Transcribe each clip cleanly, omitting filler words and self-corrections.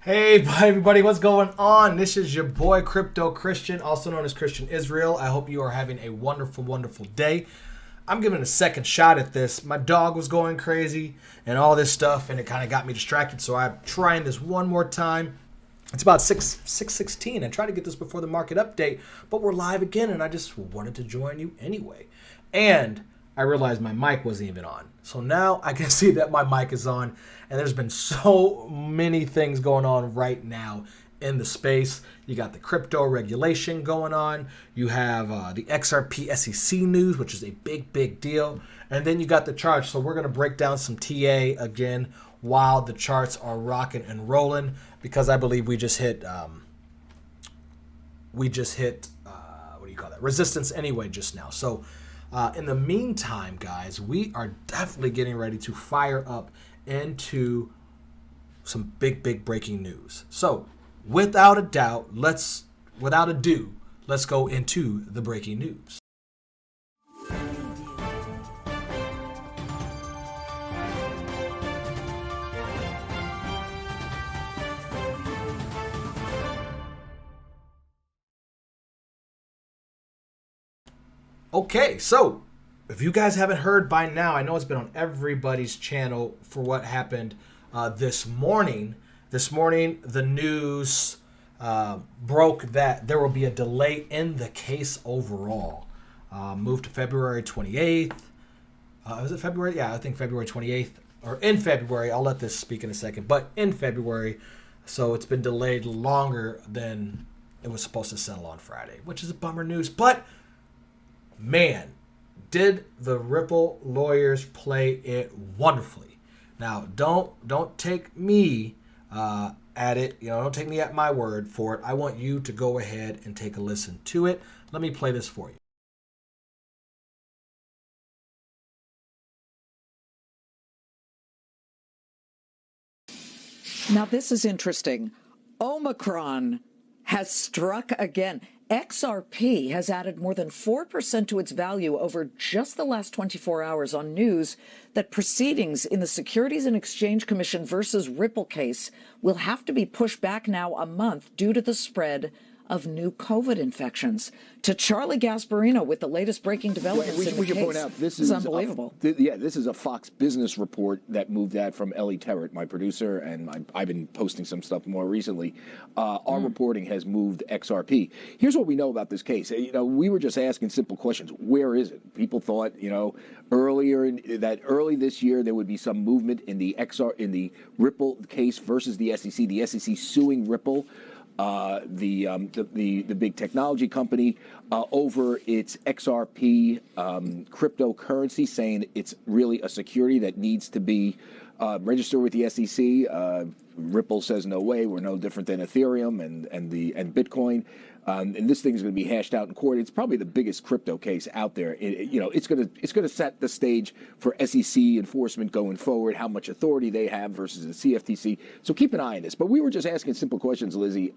Hey, everybody, what's going on? This is your boy Crypto Christian, also known as Christian Israel. I hope you are having a wonderful, wonderful day. I'm giving a second shot at this. My dog was going crazy and all this stuff, and it kind of got me distracted. So I'm trying this one more time. It's about 6:16. I tried to get this before the market update, but we're live again, and I just wanted to join you anyway. And I realized my mic wasn't even on. So now I can see that my mic is on, and there's been so many things going on right now in the space. You got the crypto regulation going on. You have the XRP SEC news, which is a big, big deal. And then you got the charts. So we're going to break down some TA again while the charts are rocking and rolling, because I believe we just hit what do you call that? Resistance anyway just now. So in the meantime, guys, we are definitely getting ready to fire up into some big, big breaking news. So without ado, let's go into the breaking news. Okay, so if you guys haven't heard by now, I know it's been on everybody's channel for what happened this morning. This morning, the news broke that there will be a delay in the case overall. Moved to February 28th. Was it February? Yeah, I think February 28th. Or in February. I'll let this speak in a second. But in February. So it's been delayed longer than it was supposed to settle on Friday, which is a bummer news. But man, did the Ripple lawyers play it wonderfully. Now, don't take me at it. Don't take me at my word for it. I want you to go ahead and take a listen to it. Let me play this for you. Now, this is interesting. Omicron has struck again. XRP has added more than 4% to its value over just the last 24 hours on news that proceedings in the Securities and Exchange Commission versus Ripple case will have to be pushed back now a month due to the spread of new COVID infections. To Charlie Gasparino with the latest breaking developments in the we should case. point out this is unbelievable. This is a Fox Business report that moved that from Ellie Terrett, my producer, and I've been posting some stuff more recently. Our reporting has moved XRP. Here's what we know about this case. We were just asking simple questions. Where is it? People thought, early this year there would be some movement in the Ripple case versus the SEC. The SEC suing Ripple. The big technology company over its XRP cryptocurrency, saying it's really a security that needs to be registered with the SEC. Ripple says no way. We're no different than Ethereum and Bitcoin. And this thing is going to be hashed out in court. It's probably the biggest crypto case out there. It's going to set the stage for SEC enforcement going forward, how much authority they have versus the CFTC. So keep an eye on this. But we were just asking simple questions, Lizzie.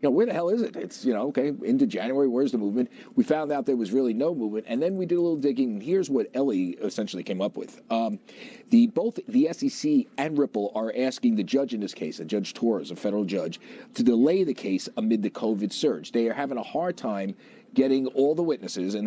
Where the hell is it? It's okay, into January. Where's the movement? We found out there was really no movement, and then we did a little digging. And here's what Ellie essentially came up with. Both the SEC and Ripple are asking the judge in this case, a Judge Torres, a federal judge, to delay the case amid the COVID surge. They are having a hard time getting all the witnesses, and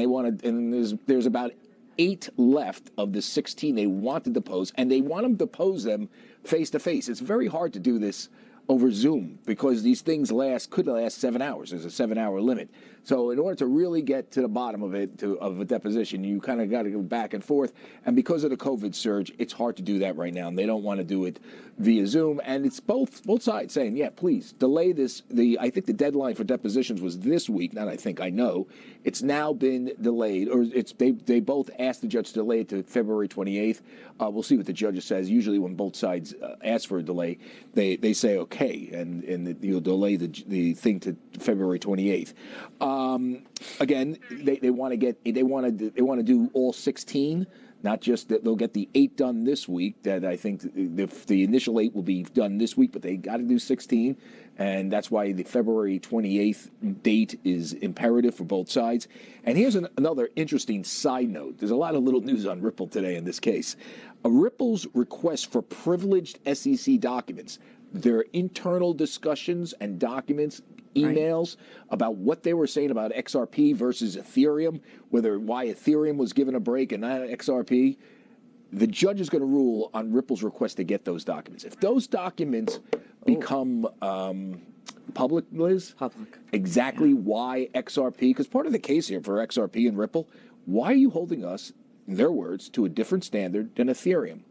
there's about 8 left of the 16 they want to depose, and they want them to depose them face to face. It's very hard to do this over Zoom because these things could last 7 hours. There's a 7-hour limit. So in order to really get to the bottom of a deposition, you kind of got to go back and forth. And because of the COVID surge, it's hard to do that right now. And they don't want to do it via Zoom. And it's both sides saying, yeah, please delay this. I think the deadline for depositions was this week. I know. It's now been delayed, or they both asked the judge to delay it to February 28th. We'll see what the judge says. Usually when both sides ask for a delay, they say okay, and you'll delay the thing to February 28th. Again, they want to do all 16. Not just that they'll get the 8 done this week. That I think the initial 8 will be done this week, but they got to do 16, and that's why the February 28th date is imperative for both sides. And here's another interesting side note. There's a lot of little news on Ripple today in this case. Ripple's request for privileged SEC documents their internal discussions and documents, emails about what they were saying about XRP versus Ethereum, why Ethereum was given a break and not XRP. The judge is going to rule on Ripple's request to get those documents. If those documents become public, Liz, exactly why XRP, because part of the case here for XRP and Ripple, why are you holding us, in their words, to a different standard than Ethereum?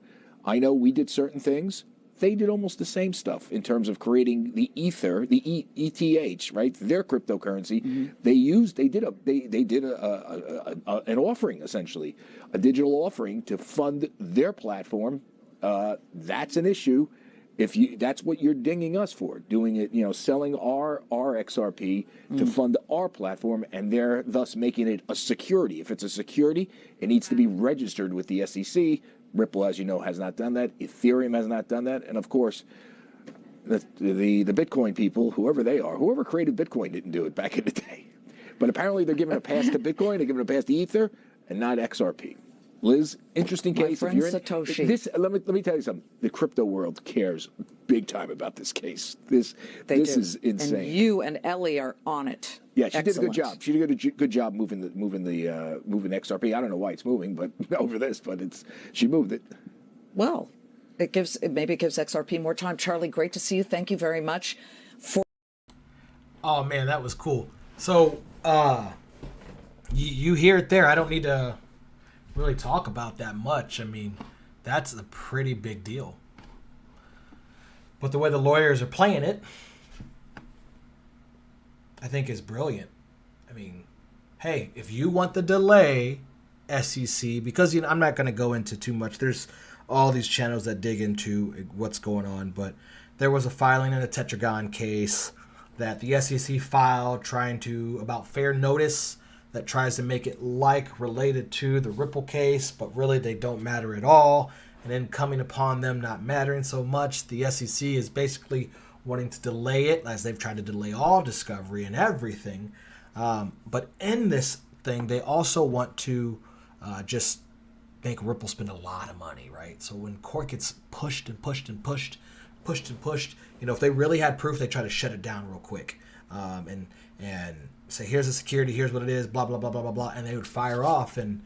I know we did certain things. They did almost the same stuff in terms of creating the Ether, the ETH, right? Their cryptocurrency. They did an offering, essentially, a digital offering to fund their platform. That's an issue. That's what you're dinging us for, doing it, selling our XRP to fund our platform, and they're thus making it a security. If it's a security, it needs to be registered with the SEC. Ripple, as you know, has not done that. Ethereum has not done that. And of course, the Bitcoin people, whoever they are, whoever created Bitcoin didn't do it back in the day. But apparently they're giving a pass to Bitcoin, they're giving a pass to Ether, and not XRP. Liz, interesting case. My friend Satoshi. Let me tell you something. The crypto world cares big time about this case. This is insane. And you and Ellie are on it. Yeah, she did a good Excellent. job. She did a good job moving XRP. I don't know why it's moving, but over this, but she moved it. Well, maybe it gives XRP more time. Charlie, great to see you. Thank you very much for. Oh man, that was cool. So you hear it there. I don't need to really talk about that much. I mean, that's a pretty big deal. But the way the lawyers are playing it, I think is brilliant. I mean, hey, if you want the delay, SEC, because I'm not going to go into too much. There's all these channels that dig into what's going on, but there was a filing in a Tetragon case that the SEC filed about fair notice that tries to make it related to the Ripple case, but really they don't matter at all. And then coming upon them not mattering so much, the SEC is basically wanting to delay it, as they've tried to delay all discovery and everything. But in this thing, they also want to just make Ripple spend a lot of money, right? So when court gets pushed and pushed and pushed, if they really had proof, they try to shut it down real quick and say, here's the security, here's what it is, blah, blah, blah, blah, blah, blah. And they would fire off and,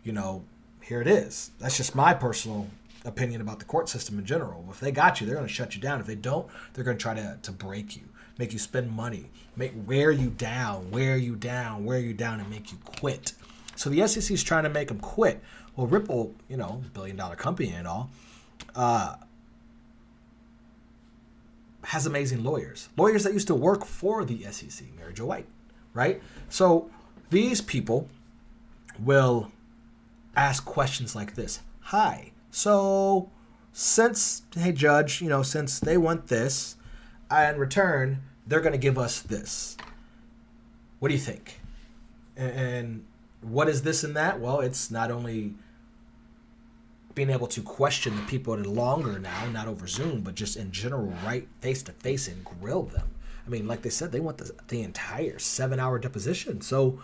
here it is. That's just my personal opinion about the court system in general. If they got you, they're going to shut you down. If they don't, they're going to try to break you, make you spend money, wear you down, and make you quit. So the SEC is trying to make them quit. Well, Ripple, billion-dollar company and all, has amazing lawyers that used to work for the SEC, Mary Jo White, right? So these people will ask questions like this. Hi, so hey judge, since they want this, in return, they're going to give us this. What do you think? And what is this and that? Well, it's not only being able to question the people longer now, not over Zoom, but just in general, right face to face and grill them. I mean, like they said, they want the entire 7-hour deposition. So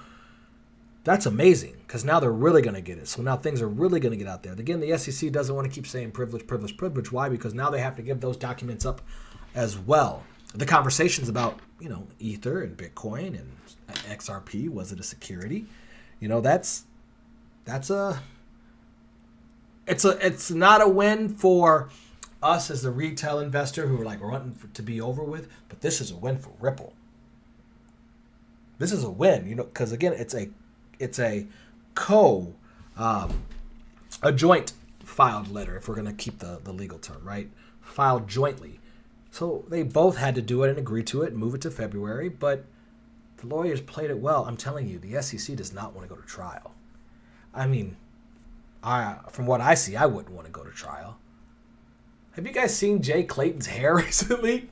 that's amazing, because now they're really going to get it. So now things are really going to get out there. Again, the SEC doesn't want to keep saying privilege, privilege, privilege. Why? Because now they have to give those documents up as well. The conversations about, Ether and Bitcoin and XRP, was it a security? It's not a win for us as the retail investor who are wanting to be over with, but this is a win for Ripple. This is a win, because again, it's a joint filed letter, if we're going to keep the legal term, right? Filed jointly. So they both had to do it and agree to it and move it to February, but the lawyers played it well. I'm telling you, the SEC does not want to go to trial. I mean, from what I see, I wouldn't want to go to trial. Have you guys seen Jay Clayton's hair recently?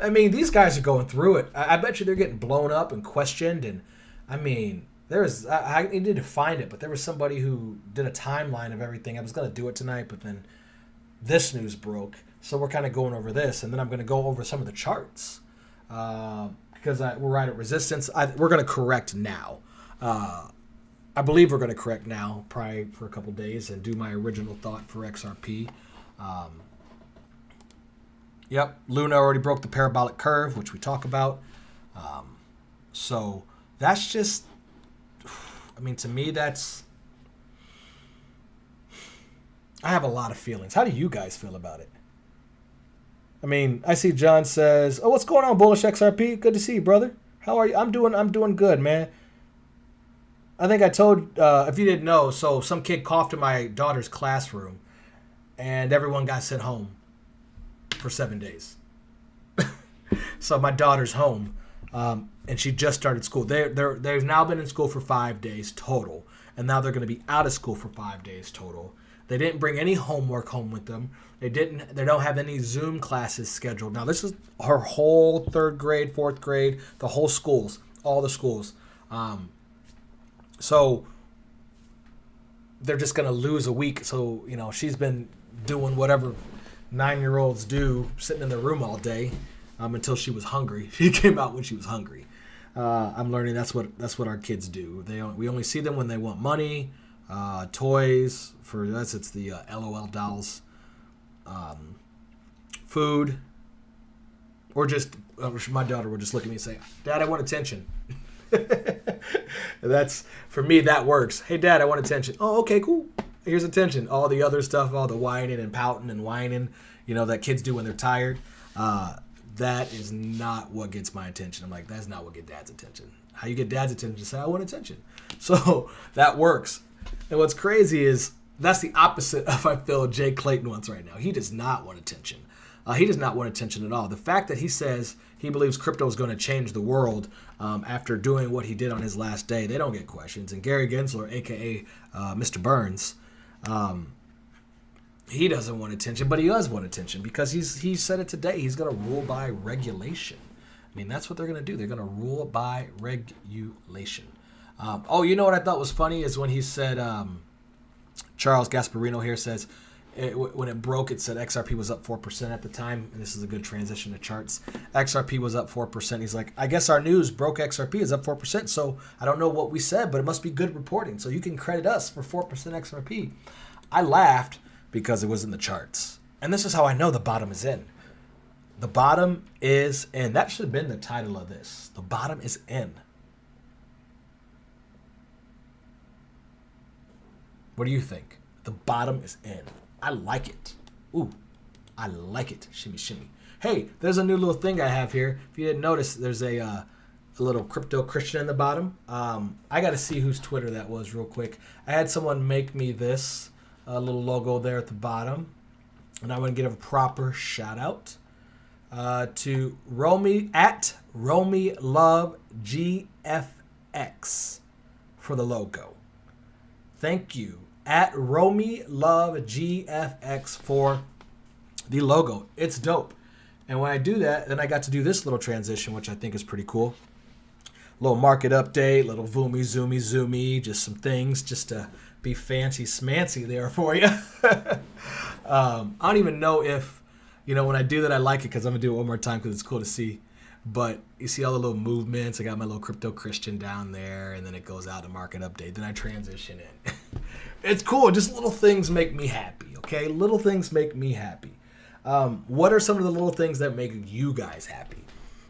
I mean, these guys are going through it. I bet you they're getting blown up and questioned. And I mean, I needed to find it, but there was somebody who did a timeline of everything. I was going to do it tonight, but then this news broke. So we're kind of going over this, and then I'm going to go over some of the charts because we're right at resistance. We're going to correct now. I believe we're going to correct now, probably for a couple days, and do my original thought for XRP. Yep. Luna already broke the parabolic curve, which we talk about. So that's just, I mean, to me, that's, I have a lot of feelings. How do you guys feel about it? I mean, I see John says, "Oh, what's going on, Bullish XRP? Good to see you, brother. How are you?" I'm doing good, man. I think I told, if you didn't know, so some kid coughed in my daughter's classroom, and everyone got sent home for 7 days. So my daughter's home, and she just started school. They've now been in school for 5 days total, and now they're going to be out of school for 5 days total. They didn't bring any homework home with them. They don't have any Zoom classes scheduled. Now this is her whole 3rd grade, 4th grade, the whole schools, all the schools. So they're just going to lose a week. So, you know, she's been doing whatever 9-year-olds do, sitting in their room all day until she was hungry. She came out when she was hungry. I'm learning that's what our kids do. We only see them when they want money, toys. For us, it's the LOL dolls, food, or just my daughter would just look at me and say, "Dad, I want attention." That's, for me, that works. "Hey, Dad, I want attention." "Oh, okay, cool. Here's attention." All the other stuff, all the whining and pouting and whining, you know, that kids do when they're tired, that is not what gets my attention. I'm like, that's not what gets Dad's attention. How you get Dad's attention is say, "I want attention." So that works. And what's crazy is that's the opposite of, I feel, Jay Clayton wants right now. He does not want attention. He does not want attention at all. The fact that he says he believes crypto is going to change the world after doing what he did on his last day, they don't get questions. And Gary Gensler, a.k.a. Mr. Burns, he doesn't want attention, but he does want attention because he said it today. He's going to rule by regulation. I mean, that's what they're going to do. They're going to rule by regulation. Oh, you know what I thought was funny is when he said, Charles Gasparino here says, when it broke, it said XRP was up 4% at the time, and this is a good transition to charts. XRP was up 4%. He's like, "I guess our news broke XRP is up 4%, so I don't know what we said, but it must be good reporting, so you can credit us for 4% XRP." I laughed because it was in the charts. And this is how I know the bottom is in. The bottom is in. That should have been the title of this. The bottom is in. What do you think? The bottom is in. I like it. Ooh, I like it. Shimmy, shimmy. Hey, there's a new little thing I have here. If you didn't notice, there's a little crypto Christian in the bottom. I got to see whose Twitter that was real quick. I had someone make me this little logo there at the bottom. And I want to give a proper shout out to Romy at Romy Love GFX for the logo. Thank you at Romy Love GFX for the logo. It's dope. And when I do that, then I got to do this little transition, which I think is pretty cool. Little market update, little zoomy, just some things just to be fancy smancy there for you. I don't even know if, you know, when I do that, I like it because I'm going to do it one more time because it's cool to see. But you see all the little movements. I got my little crypto Christian down there, and then it goes out to market update. Then I transition in. It's cool. Just little things make me happy, okay? Little things make me happy. What are some of the little things that make you guys happy?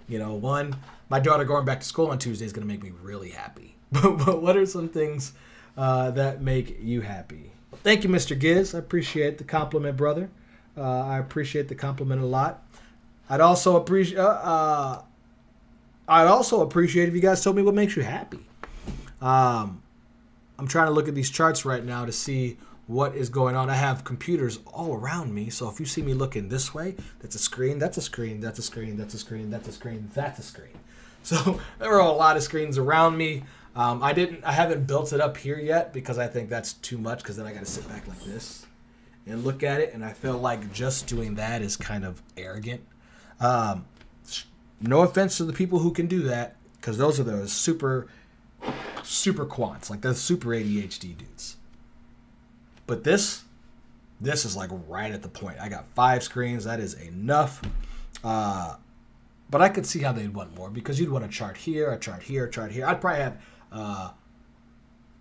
You know, one, my daughter going back to school on Tuesday is going to make me really happy. But what are some things that make you happy? Thank you, Mr. Giz. I appreciate the compliment, brother. I appreciate the compliment a lot. I'd also appreciate if you guys told me what makes you happy. I'm trying to look at these charts right now to see what is going on. I have computers all around me, so if you see me looking this way, that's a screen, that's a screen, that's a screen, that's a screen, that's a screen, that's a screen. So there are a lot of screens around me. I haven't built it up here yet because I think that's too much because then I got to sit back like this and look at it, and I feel like just doing that is kind of arrogant. No offense to the people who can do that, because those are the super quants, like the super ADHD dudes. But this is like right at the point. I got 5 screens. That is enough. But I could see how they'd want more because you'd want a chart here, a chart here, a chart here. I'd probably have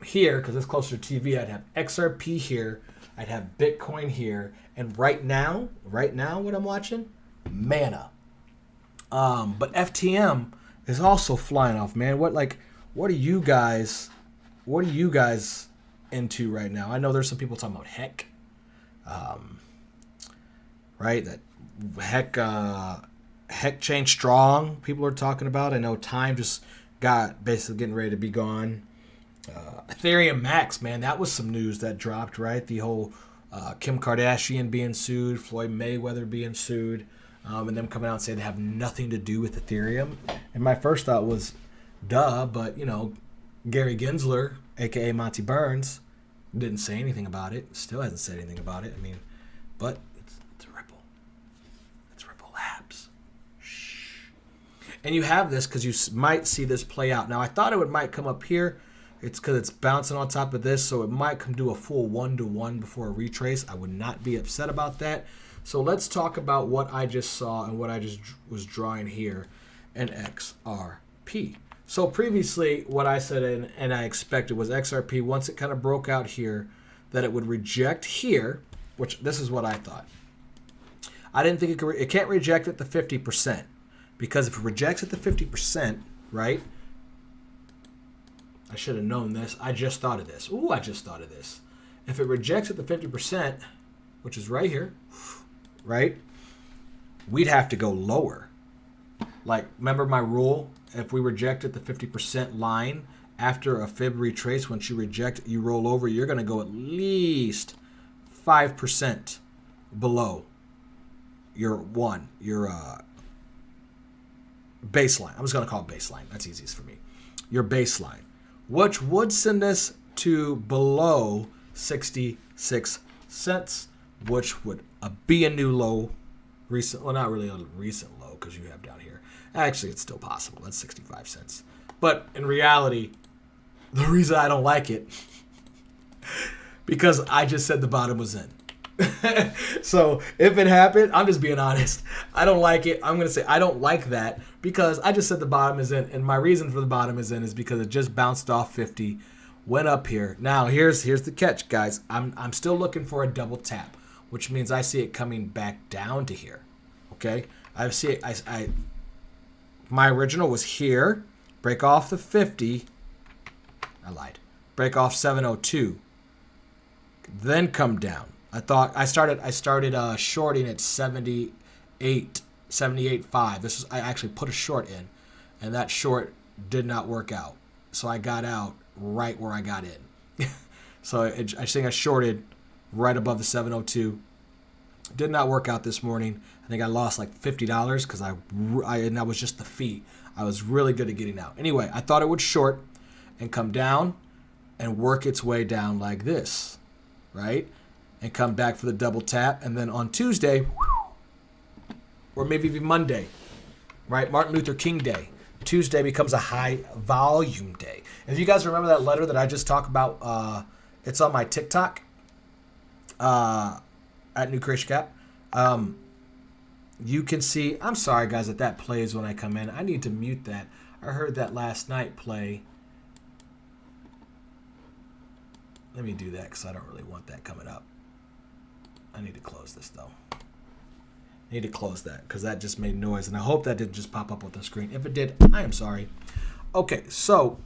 here, because it's closer to TV, I'd have XRP here. I'd have Bitcoin here. And right now what I'm watching, Mana. But FTM is also flying off, man. What are you guys into right now? I know there's some people talking about Heck. Right? That Heck Chain Strong, people are talking about. I know Time just got basically getting ready to be gone. Ethereum Max, man, that was some news that dropped, right? The whole Kim Kardashian being sued, Floyd Mayweather being sued, and them coming out and saying they have nothing to do with Ethereum. And my first thought was, duh, but, Gary Gensler, a.k.a. Monty Burns, didn't say anything about it. Still hasn't said anything about it. I mean, but it's Ripple. It's Ripple Labs. Shh. And you have this because you might see this play out. Now, I thought it might come up here. It's because it's bouncing on top of this, so it might come do a full 1-to-1 before a retrace. I would not be upset about that. So let's talk about what I just saw and what I just was drawing here in XRP. So previously, what I said and I expected was XRP, once it kind of broke out here, that it would reject here, which this is what I thought. I didn't think it can't reject at the 50%, because if it rejects at the 50%, right? I should have known this. I just thought of this. Ooh, I just thought of this. If it rejects at the 50%, which is right here, right? We'd have to go lower. Like, remember my rule? If we reject at the 50% line after a fib retrace, once you reject, you roll over, you're going to go at least 5% below your baseline. I'm just going to call it baseline. That's easiest for me. Your baseline, which would send us to below 66 cents, which would be a new low. Recent, well, not really a recent low because you have down here. Actually, it's still possible. That's 65 cents. But in reality, the reason I don't like it, because I just said the bottom was in. So if it happened, I'm just being honest. I don't like it. I'm going to say I don't like that because I just said the bottom is in. And my reason for the bottom is in is because it just bounced off 50, went up here. Now, here's the catch, guys. I'm still looking for a double tap, which means I see it coming back down to here. Okay? I see it. My original was here. Break off the 50. I lied. Break off 702. Then come down. I started shorting at 78.5. I actually put a short in, and that short did not work out. So I got out right where I got in. So I think I shorted right above the 702. Did not work out this morning. I think I lost like $50 because and that was just the fee. I was really good at getting out. Anyway, I thought it would short and come down and work its way down like this, right? And come back for the double tap. And then on Tuesday, or maybe even Monday, right? Martin Luther King Day. Tuesday becomes a high volume day. And if you guys remember that letter that I just talked about, it's on my TikTok at New Creation Cap. You can see, I'm sorry guys that plays when I come in. I need to mute that. I heard that last night play. Let me do that because I don't really want that coming up. I need to close this though. I need to close that because that just made noise, and I hope that didn't just pop up on the screen. If it did, I am sorry. Okay, so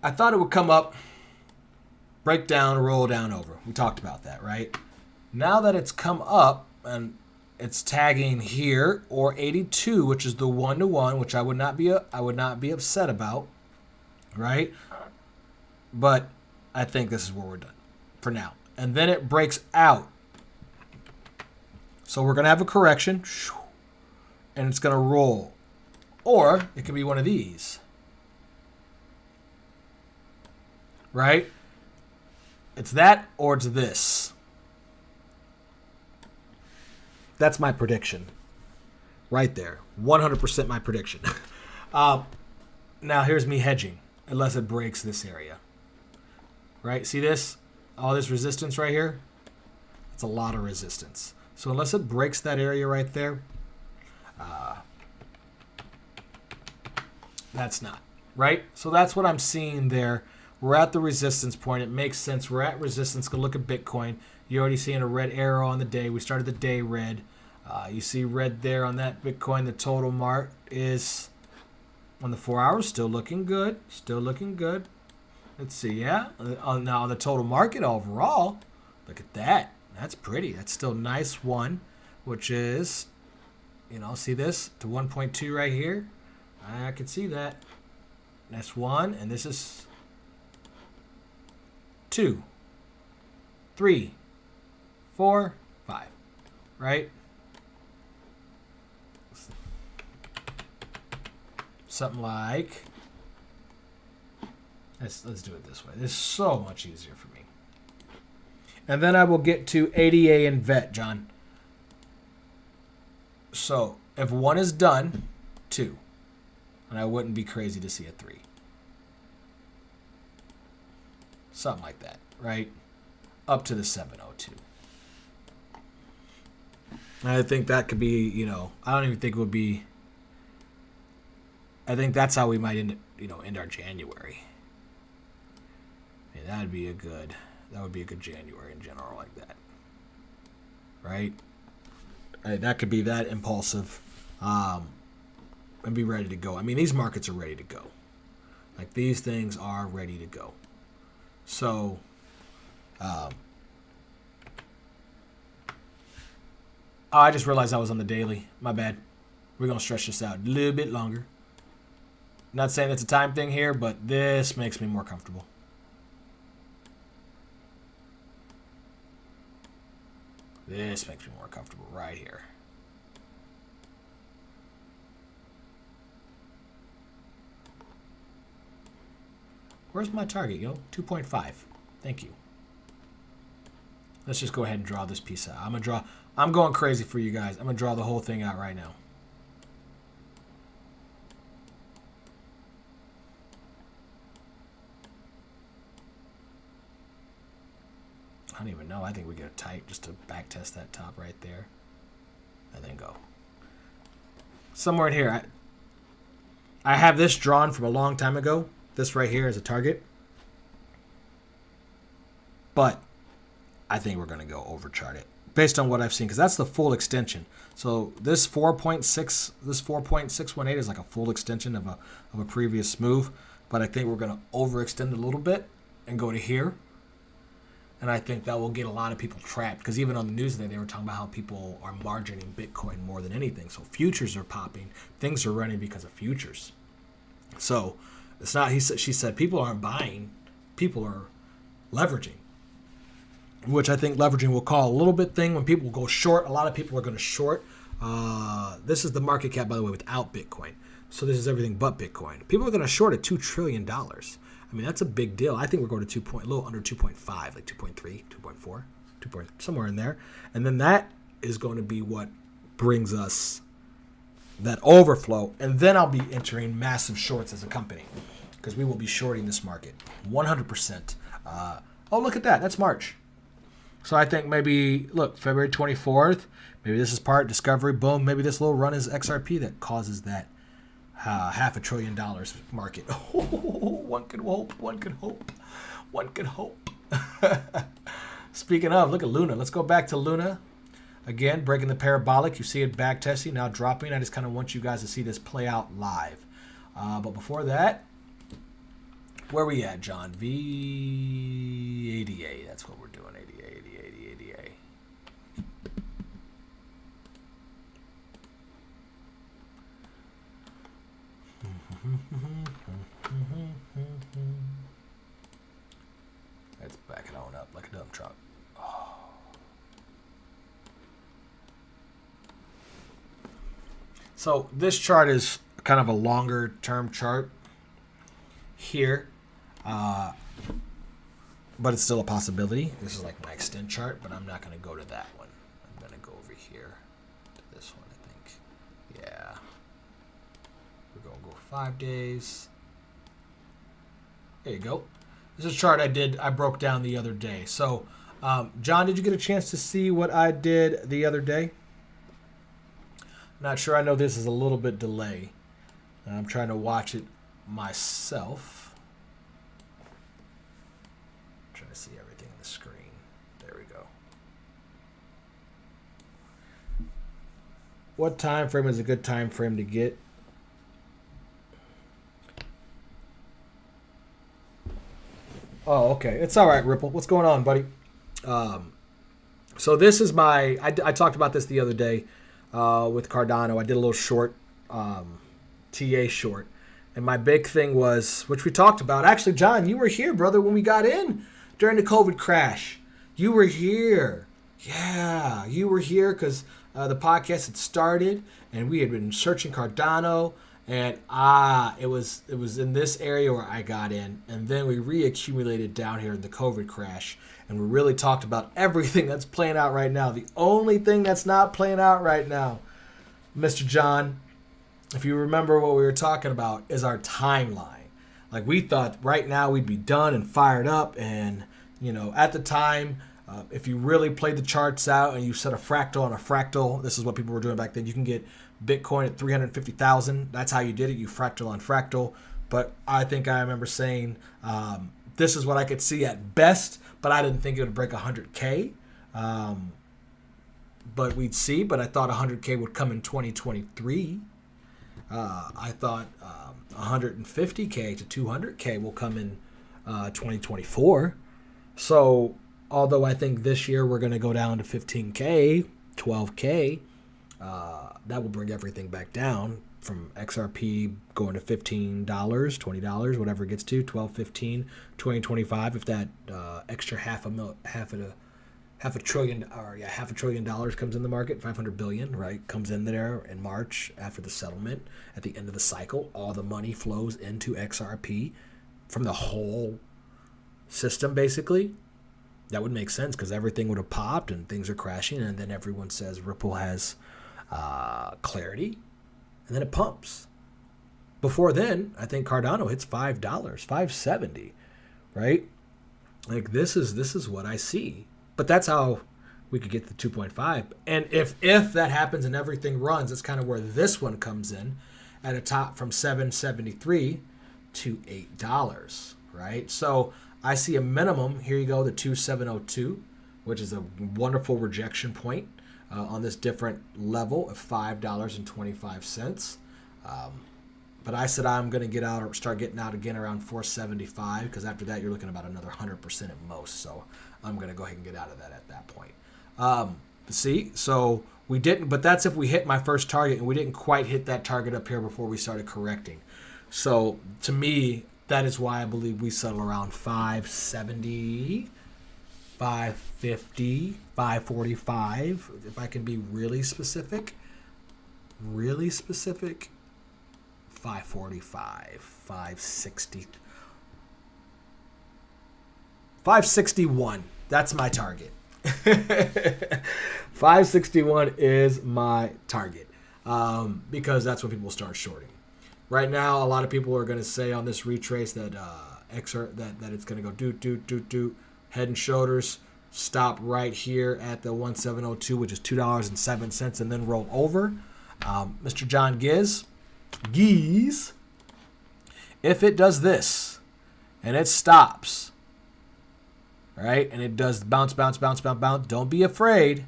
I thought it would come up, break down, roll down over. We talked about that, right? Now that it's come up and it's tagging here or 82, which is the 1-to-1, which I would not be upset about, right? But I think this is where we're done for now. And then it breaks out. So we're going to have a correction, and it's going to roll. Or it could be one of these. Right? It's that or it's this. That's my prediction. Right there. 100% my prediction. Now here's me hedging. Unless it breaks this area. Right? See this? All this resistance right here? It's a lot of resistance. So unless it breaks that area right there, that's not. Right? So that's what I'm seeing there. We're at the resistance point. It makes sense. We're at resistance. Go look at Bitcoin. You're already seeing a red arrow on the day. We started the day red. You see red there on that Bitcoin. The total mark is on the 4 hours, still looking good. Still looking good. Let's see, yeah. Now on the total market overall, look at that. That's pretty. That's still nice one, which is, you know, see this to 1.2 right here. I can see that. That's 1, and this is 2, 3, 4, 5, right? Something like, let's do it this way. This is so much easier for me. And then I will get to ADA and VET, John. So if 1 is done, 2. And I wouldn't be crazy to see a 3. Something like that, right? Up to the 702. I think that could be, you know, I don't even think it would be, I think that's how we might end, end our January. I mean, that would be a good January in general like that. Right? That could be that impulsive and be ready to go. I mean, these markets are ready to go. Like, these things are ready to go. So, I just realized I was on the daily. My bad. We're going to stretch this out a little bit longer. Not saying it's a time thing here, but this makes me more comfortable. This makes me more comfortable right here. Where's my target, yo? 2.5. Thank you. Let's just go ahead and draw this piece out. I'm going crazy for you guys. I'm going to draw the whole thing out right now. I don't even know. I think we go tight just to back test that top right there. And then go. Somewhere in here. I have this drawn from a long time ago. This right here is a target. But I think we're going to go overchart it based on what I've seen, because that's the full extension. So this 4.618 is like a full extension of a previous move. But I think we're going to overextend a little bit and go to here. And I think that will get a lot of people trapped, because even on the news today, they were talking about how people are margining Bitcoin more than anything. So futures are popping. Things are running because of futures. So it's not, she said, people aren't buying. People are leveraging, which I think leveraging will call a little bit thing when people go short. A lot of people are going to short. This is the market cap, by the way, without Bitcoin. So this is everything but Bitcoin. People are going to short at $2 trillion. I mean, that's a big deal. I think we're going to a little under 2.5, like 2.3, 2.4, somewhere in there. And then that is going to be what brings us that overflow. And then I'll be entering massive shorts as a company, because we will be shorting this market 100%. Oh, look at that. That's March. So I think maybe, look, February 24th, maybe this is part discovery. Boom. Maybe this little run is XRP that causes that $500 billion market. One could hope. One could hope. One could hope. Speaking of, look at Luna. Let's go back to Luna. Again, breaking the parabolic. You see it back testing, now dropping. I just kind of want you guys to see this play out live. But before that, where we at, John? VADA. That's what we're doing. ADA. Let's back it on up like a dump truck. Oh. So this chart is kind of a longer term chart here, but it's still a possibility. This is like my extend chart, but I'm not going to go to that one. I'm going to go over here to this one, I think. Yeah. We're going to go 5 days. There you go. This is a chart I broke down the other day. So, John, did you get a chance to see what I did the other day? Not sure. I know this is a little bit delay. I'm trying to watch it myself. I'm trying to see everything on the screen. There we go. What time frame is a good time frame to get? Oh, okay. It's all right, Ripple. What's going on, buddy? So this is my. I talked about this the other day with Cardano. I did a little short, TA short, and my big thing was, which we talked about. Actually, John, you were here, brother, when we got in during the COVID crash. You were here. Yeah, you were here because the podcast had started, and we had been searching Cardano. And it was in this area where I got in, and then we reaccumulated down here in the COVID crash, and we really talked about everything that's playing out right now. The only thing that's not playing out right now, Mr. John, if you remember what we were talking about, is our timeline. Like, we thought right now we'd be done and fired up, and at the time, if you really played the charts out and you set a fractal on a fractal, this is what people were doing back then. You can get Bitcoin at 350,000. That's how you did it. You fractal on fractal. But I think I remember saying this is what I could see at best, but I didn't think it would break 100K. But we'd see. But I thought 100K would come in 2023. I thought 150K to 200K will come in 2024. So although I think this year we're going to go down to 15K, 12K, that will bring everything back down from XRP going to $15, $20, whatever it gets to, 12, 15, 20, 25. If that extra half a trillion dollars comes in the market, 500 billion, right, comes in there in March after the settlement at the end of the cycle, all the money flows into XRP from the whole system, basically. That would make sense because everything would have popped and things are crashing, and then everyone says Ripple has clarity, and then it pumps. Before then, I think Cardano hits $5, $5.70, right? Like, this is what I see. But that's how we could get the 2.5. And if that happens and everything runs, that's kind of where this one comes in at a top from $7.73 to $8, right? So I see a minimum. Here you go, the 2702, which is a wonderful rejection point on this different level of $5.25. But I said I'm going to get out or start getting out again around 475 because after that you're looking about another 100% at most. So I'm going to go ahead and get out of that at that point. See, so we didn't, but that's if we hit my first target, and we didn't quite hit that target up here before we started correcting. So to me, that is why I believe we settle around 570, 550, 545. If I can be really specific, 545, 560, 561. That's my target. 561 is my target because that's when people start shorting. Right now, a lot of people are going to say on this retrace that that it's going to go do head and shoulders, stop right here at the 1702, which is $2.07, and then roll over. Mr. John Gies, if it does this and it stops, right, and it does bounce, don't be afraid.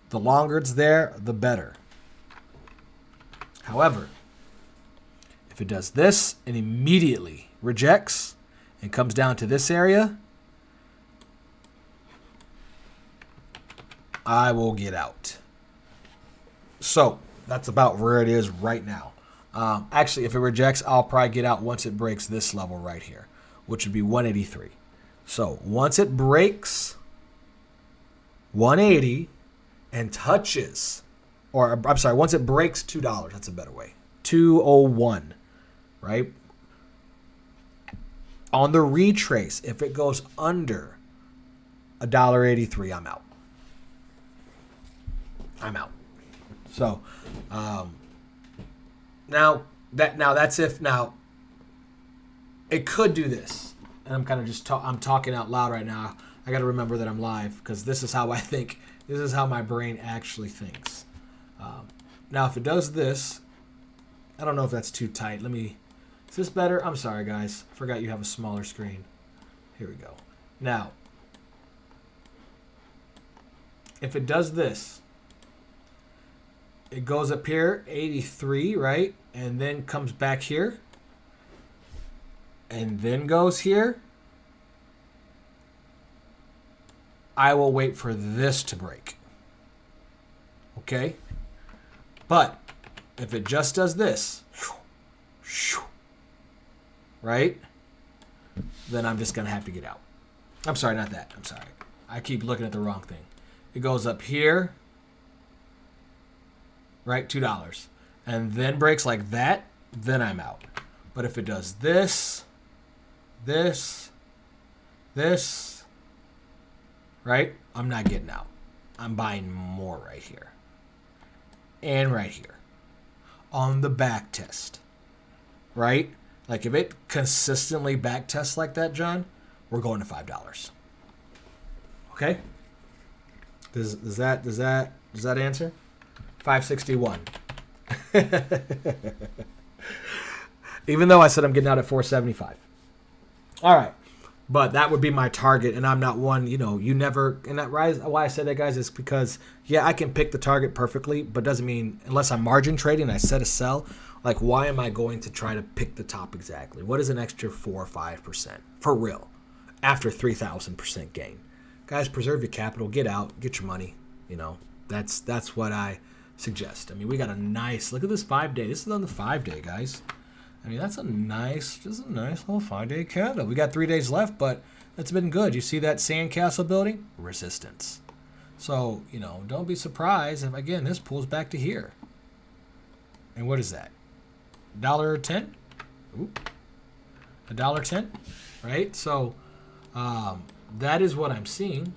The longer it's there, the better. However, if it does this and immediately rejects and comes down to this area, I will get out. So that's about where it is right now. Actually, if it rejects, I'll probably get out once it breaks this level right here, which would be 183. So once it breaks 180 and touches, or I'm sorry, once it breaks $2, that's a better way, 201, right? On the retrace, if it goes under $1.83, I'm out. So now that's if it could do this, and I'm kind of just I'm talking out loud right now. I got to remember that I'm live because this is how I think. This is how my brain actually thinks. Now, if it does this, I don't know if that's too tight. Is this better? I'm sorry, guys. I forgot you have a smaller screen. Here we go. Now, if it does this, it goes up here, 83, right? And then comes back here. And then goes here. I will wait for this to break. Okay? But if it just does this, right? Then I'm just going to have to get out. I'm sorry, not that. I'm sorry. I keep looking at the wrong thing. It goes up here, right? $2. And then breaks like that, then I'm out. But if it does this, this, right? I'm not getting out. I'm buying more right here. And right here. On the back test. Right? Like if it consistently back tests like that, John, we're going to $5. Okay? Does that answer? 561. Even though I said I'm getting out at 475. All right. But that would be my target, and I'm not one, you never, and that rise, why I said that, guys, is because, yeah, I can pick the target perfectly, but doesn't mean, unless I'm margin trading, I set a sell, like, why am I going to try to pick the top exactly? What is an extra 4 or 5%? For real. After 3,000% gain. Guys, preserve your capital, get out, get your money, that's what I suggest. I mean, we got a nice, look at this 5-day, this is on the 5-day, guys. I mean, that's a nice little 5-day candle. We got 3 days left, but it's been good. You see that sandcastle building? Resistance. So, don't be surprised if, again, this pulls back to here. And what is that? $1.10? Ooh. $1.10, right? So, that is what I'm seeing.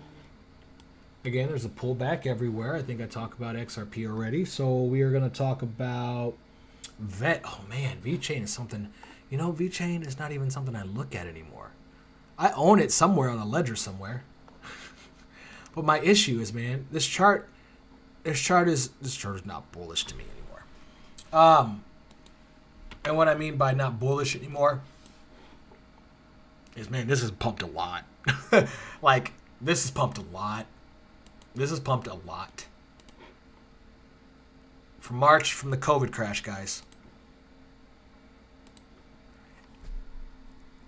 Again, there's a pullback everywhere. I think I talked about XRP already. So, we are going to talk about VET. Oh man, VeChain is something, VeChain is not even something I look at anymore. I own it somewhere on a ledger somewhere. But my issue is, man, this chart is not bullish to me anymore. And what I mean by not bullish anymore is, man, this is pumped a lot. Like, this is pumped a lot. This is pumped a lot. From March, from the COVID crash, guys.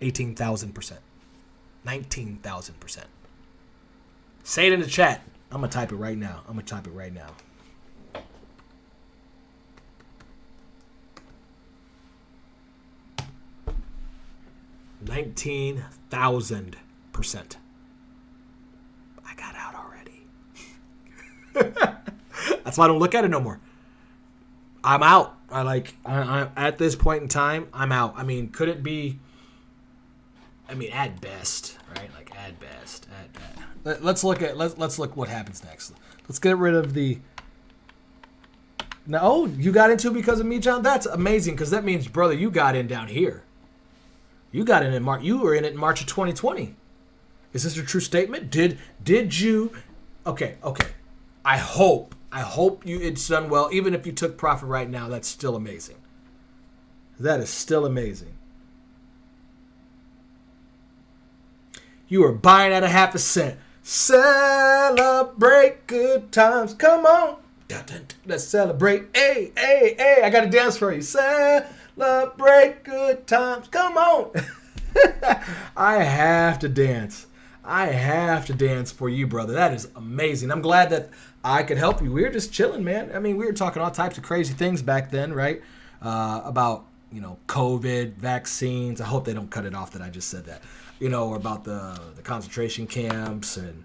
18,000%. 19,000%. Say it in the chat. I'm going to type it right now. 19,000%. I got out already. That's why I don't look at it no more. I'm out. I at this point in time, I'm out. I mean, could it be? I mean, at best, right? Like at best. Let's look what happens next. Let's get rid of the. No, you got into it because of me, John. That's amazing, because that means, brother, you got in down here. You got in March. You were in it in March of 2020. Is this a true statement? Did you? Okay. I hope it's done well. Even if you took profit right now, that's still amazing. That is still amazing. You are buying at a half a cent. Celebrate good times. Come on. Let's celebrate. Hey. I got to dance for you. Celebrate good times. Come on. I have to dance. For you, brother. That is amazing. I'm glad that I could help you. We were just chilling, man. I mean, we were talking all types of crazy things back then, right? About, COVID, vaccines. I hope they don't cut it off that I just said that. Or about the concentration camps and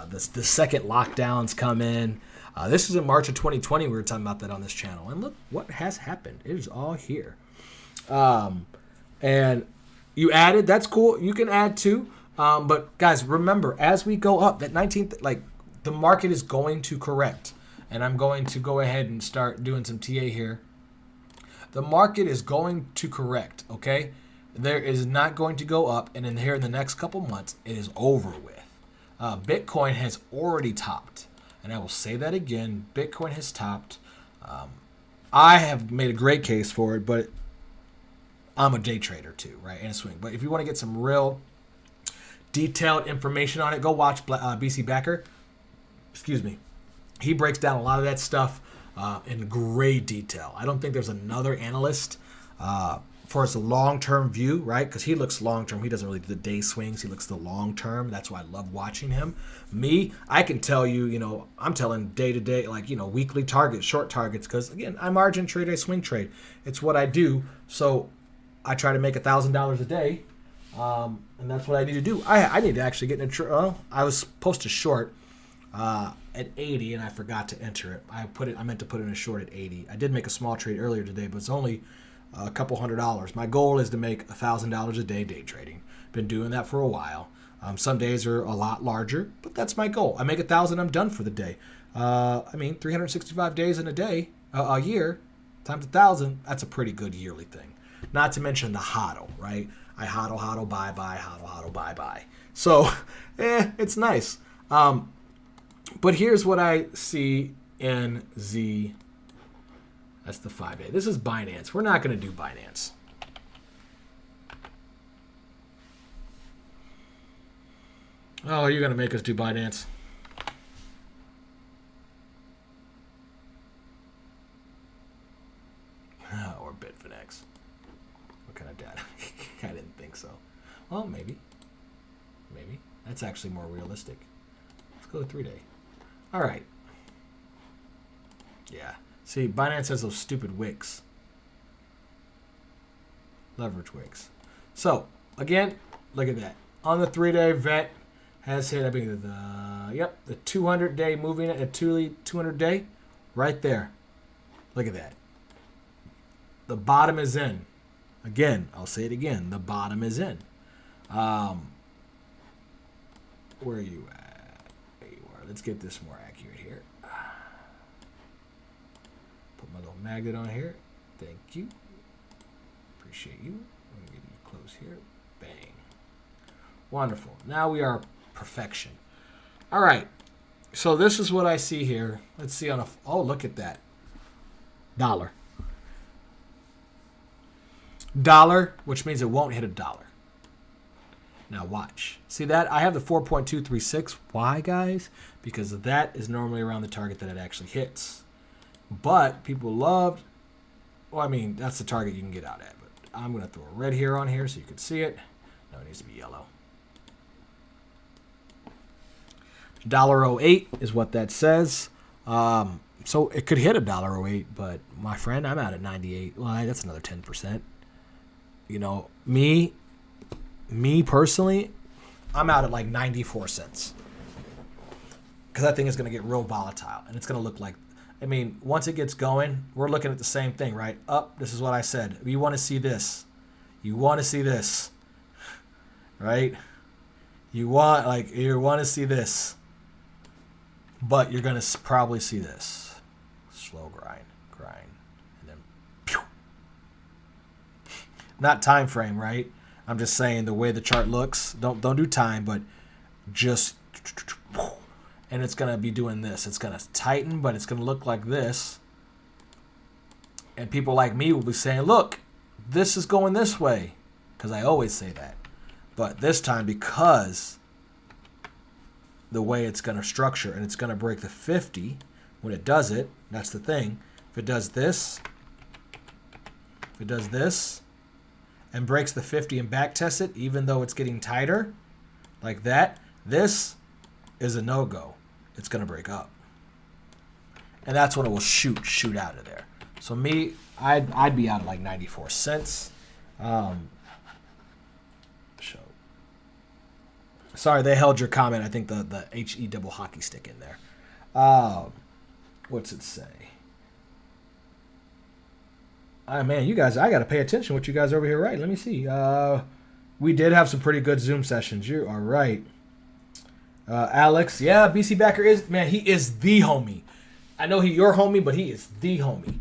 the second lockdowns come in. This is in March of 2020. We were talking about that on this channel. And look what has happened. It is all here. And you added. That's cool. You can add too. But guys, remember, as we go up, that 19th, the market is going to correct. And I'm going to go ahead and start doing some TA here. The market is going to correct, okay? There is not going to go up, and in the next couple months, it is over with. Bitcoin has already topped, and I will say that again. Bitcoin has topped. I have made a great case for it, but I'm a day trader too, right? And a swing. But if you want to get some real detailed information on it, go watch BC Becker. Excuse me. He breaks down a lot of that stuff. in great detail. I don't think there's another analyst for his long-term view, right? Because he looks long-term. He doesn't really do the day swings. He looks the long-term. That's why I love watching him. Me, I can tell you, I'm telling day-to-day, like, weekly targets, short targets, because, again, I margin trade, I swing trade. It's what I do. So I try to make $1,000 a day, and that's what I need to do. I need to actually get in a I was supposed to short at 80, and I forgot to enter it. I meant to put in a short at 80. I did make a small trade earlier today, but it's only a couple $100. My goal is to make $1,000 a day trading. Been doing that for a while. Some days are a lot larger, but that's my goal. I make 1,000, I'm done for the day. 365 days in a year, times 1,000, that's a pretty good yearly thing. Not to mention the hodl, right? I hodl, buy, hodl, buy. So, it's nice. But here's what I see in that's the 5-day. This is Binance. We're not going to do Binance. Oh, you're going to make us do Binance. Or Bitfinex. What kind of data? I didn't think so. Well, maybe. That's actually more realistic. Let's go to 3-day. All right. Yeah. See, Binance has those stupid wicks. Leverage wicks. So, again, look at that. On the 3-day, VET has hit, the 200-day moving at 200-day. Right there. Look at that. The bottom is in. Again, I'll say it again. The bottom is in. Where are you at? There you are. Let's get this more accurate here. Put my little magnet on here. Thank you. Appreciate you. Let me get you close here. Bang. Wonderful. Now we are perfection. All right. So this is what I see here. Let's see on a... Oh, look at that. Dollar. Dollar, which means it won't hit $1. Now watch. See that? I have the 4.236. Why, guys? Because that is normally around the target that it actually hits. But people loved... Well, that's the target you can get out at. But I'm going to throw a red here on here so you can see it. No, it needs to be yellow. $1.08 is what that says. So it could hit $1.08, but my friend, I'm out at 98. Well, that's another 10%. Me personally, I'm out at like 94 cents. Because I think it's going to get real volatile. And it's going to look like, once it gets going, we're looking at the same thing, right? This is what I said. You want to see this. You want to see this. Right? You want to see this. But you're going to probably see this. Slow grind, and then pew. Not time frame, right? I'm just saying the way the chart looks. Don't do time, but just, and it's going to be doing this. It's going to tighten, but it's going to look like this. And people like me will be saying, look, this is going this way. Because I always say that. But this time, because the way it's going to structure, and it's going to break the 50 when it does it, that's the thing. If it does this, and breaks the 50 and back tests it, even though it's getting tighter, like that, this is a no-go. It's going to break up. And that's when it will shoot out of there. So me, I'd be out at like 94 cents. Sorry, they held your comment. I think the HE double hockey stick in there. What's it say? Man, you guys, I got to pay attention what you guys over here write. Let me see. We did have some pretty good Zoom sessions. You are right. Alex, yeah, BC Backer he is the homie. I know he's your homie, but he is the homie.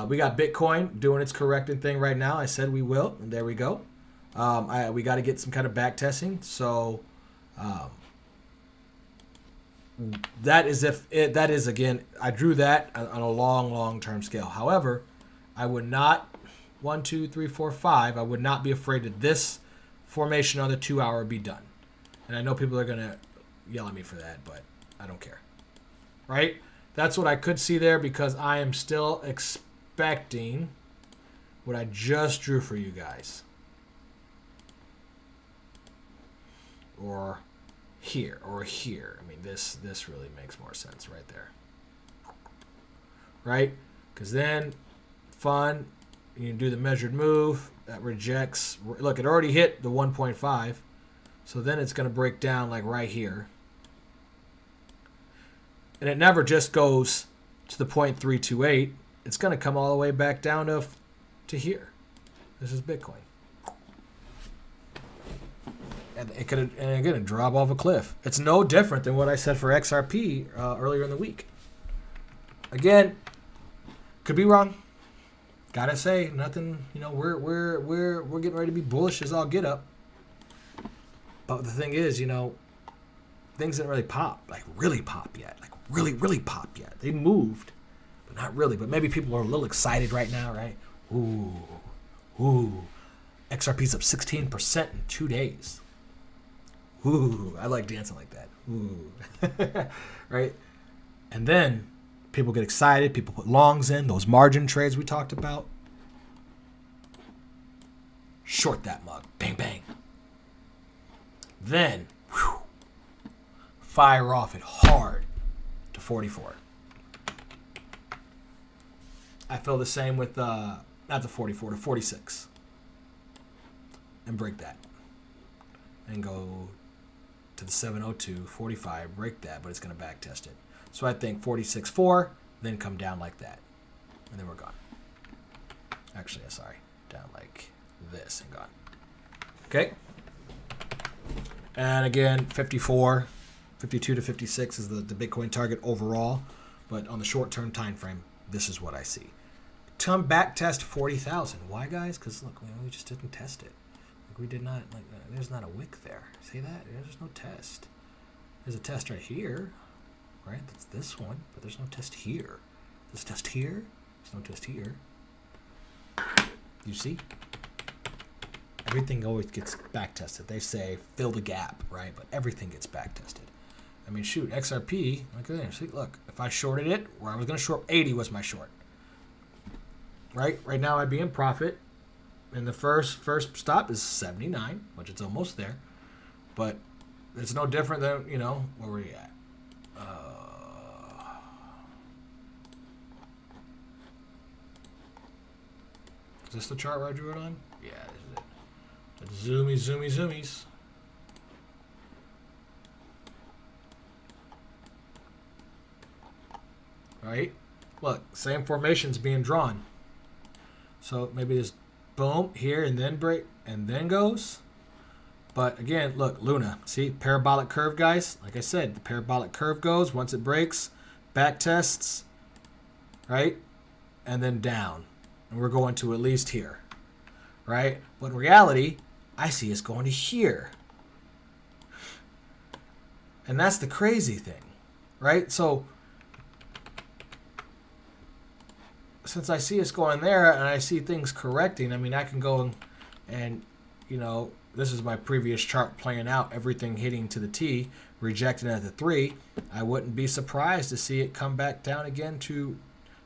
We got Bitcoin doing its correcting thing right now. I said we will, and there we go. We got to get some kind of back testing. So that is again, I drew that on a long-term scale. However, I would not 1, 2, 3, 4, 5. I would not be afraid that this formation on the 2-hour be done. And I know people are gonna yell at me for that, but I don't care. Right? That's what I could see there because I am still expecting what I just drew for you guys. Or here, or here. I mean, this really makes more sense right there. Right? Because then, fun, you can do the measured move. That rejects. Look, it already hit the 1.5. So then it's going to break down like right here. And it never just goes to the 0.328. It's going to come all the way back down to here. This is Bitcoin. And it could, and again, it drop off a cliff. It's no different than what I said for XRP earlier in the week. Again, could be wrong. Gotta say, nothing. You know, we're getting ready to be bullish as all get up. But the thing is, you know, things didn't really pop, like really pop yet, like really pop yet. They moved, but not really. But maybe people are a little excited right now, right? Ooh, XRP's up 16% in 2 days. Ooh, I like dancing like that. Ooh, right? And then people get excited. People put longs in, those margin trades we talked about. Short that mug. Bang, bang. Then, fire off it hard to 44. I feel the same with, not the 44, to 46. And break that. And go to the 702, 45, break that, but it's going to back test it. So I think 46.4, then come down like that. And then we're gone. Actually, sorry. Down like this and gone. Okay? And again, 54, 52 to 56 is the Bitcoin target overall. But on the short-term time frame, this is what I see. Come back test 40,000. Why, guys? Because, look, we just didn't test it. Like, we did not, like, there's not a wick there. See that? There's no test. There's a test right here, right? That's this one, but there's no test here. There's a test here. There's no test here. You see? Everything always gets back tested. They say fill the gap, right? But everything gets back tested. I mean, shoot, XRP, look at there. See, look, if I shorted it, where I was going to short 80 was my short. Right? Right now I'd be in profit. And the first stop is 79, which it's almost there. But it's no different than, you know, where were you at? Is this the chart where I drew it on? Yeah, this is it. Zoomies. Right? Look, same formation's being drawn. So maybe this boom here and then break and then goes. But again, look, Luna. See, parabolic curve, guys. Like I said, the parabolic curve goes. Once it breaks, back tests, right? And then down. And we're going to at least here, right? But in reality, I see it's going to here. And that's the crazy thing, right? So since I see us going there and I see things correcting, I mean, I can go and you know, this is my previous chart playing out, everything hitting to the T, rejecting at the 3. I wouldn't be surprised to see it come back down again to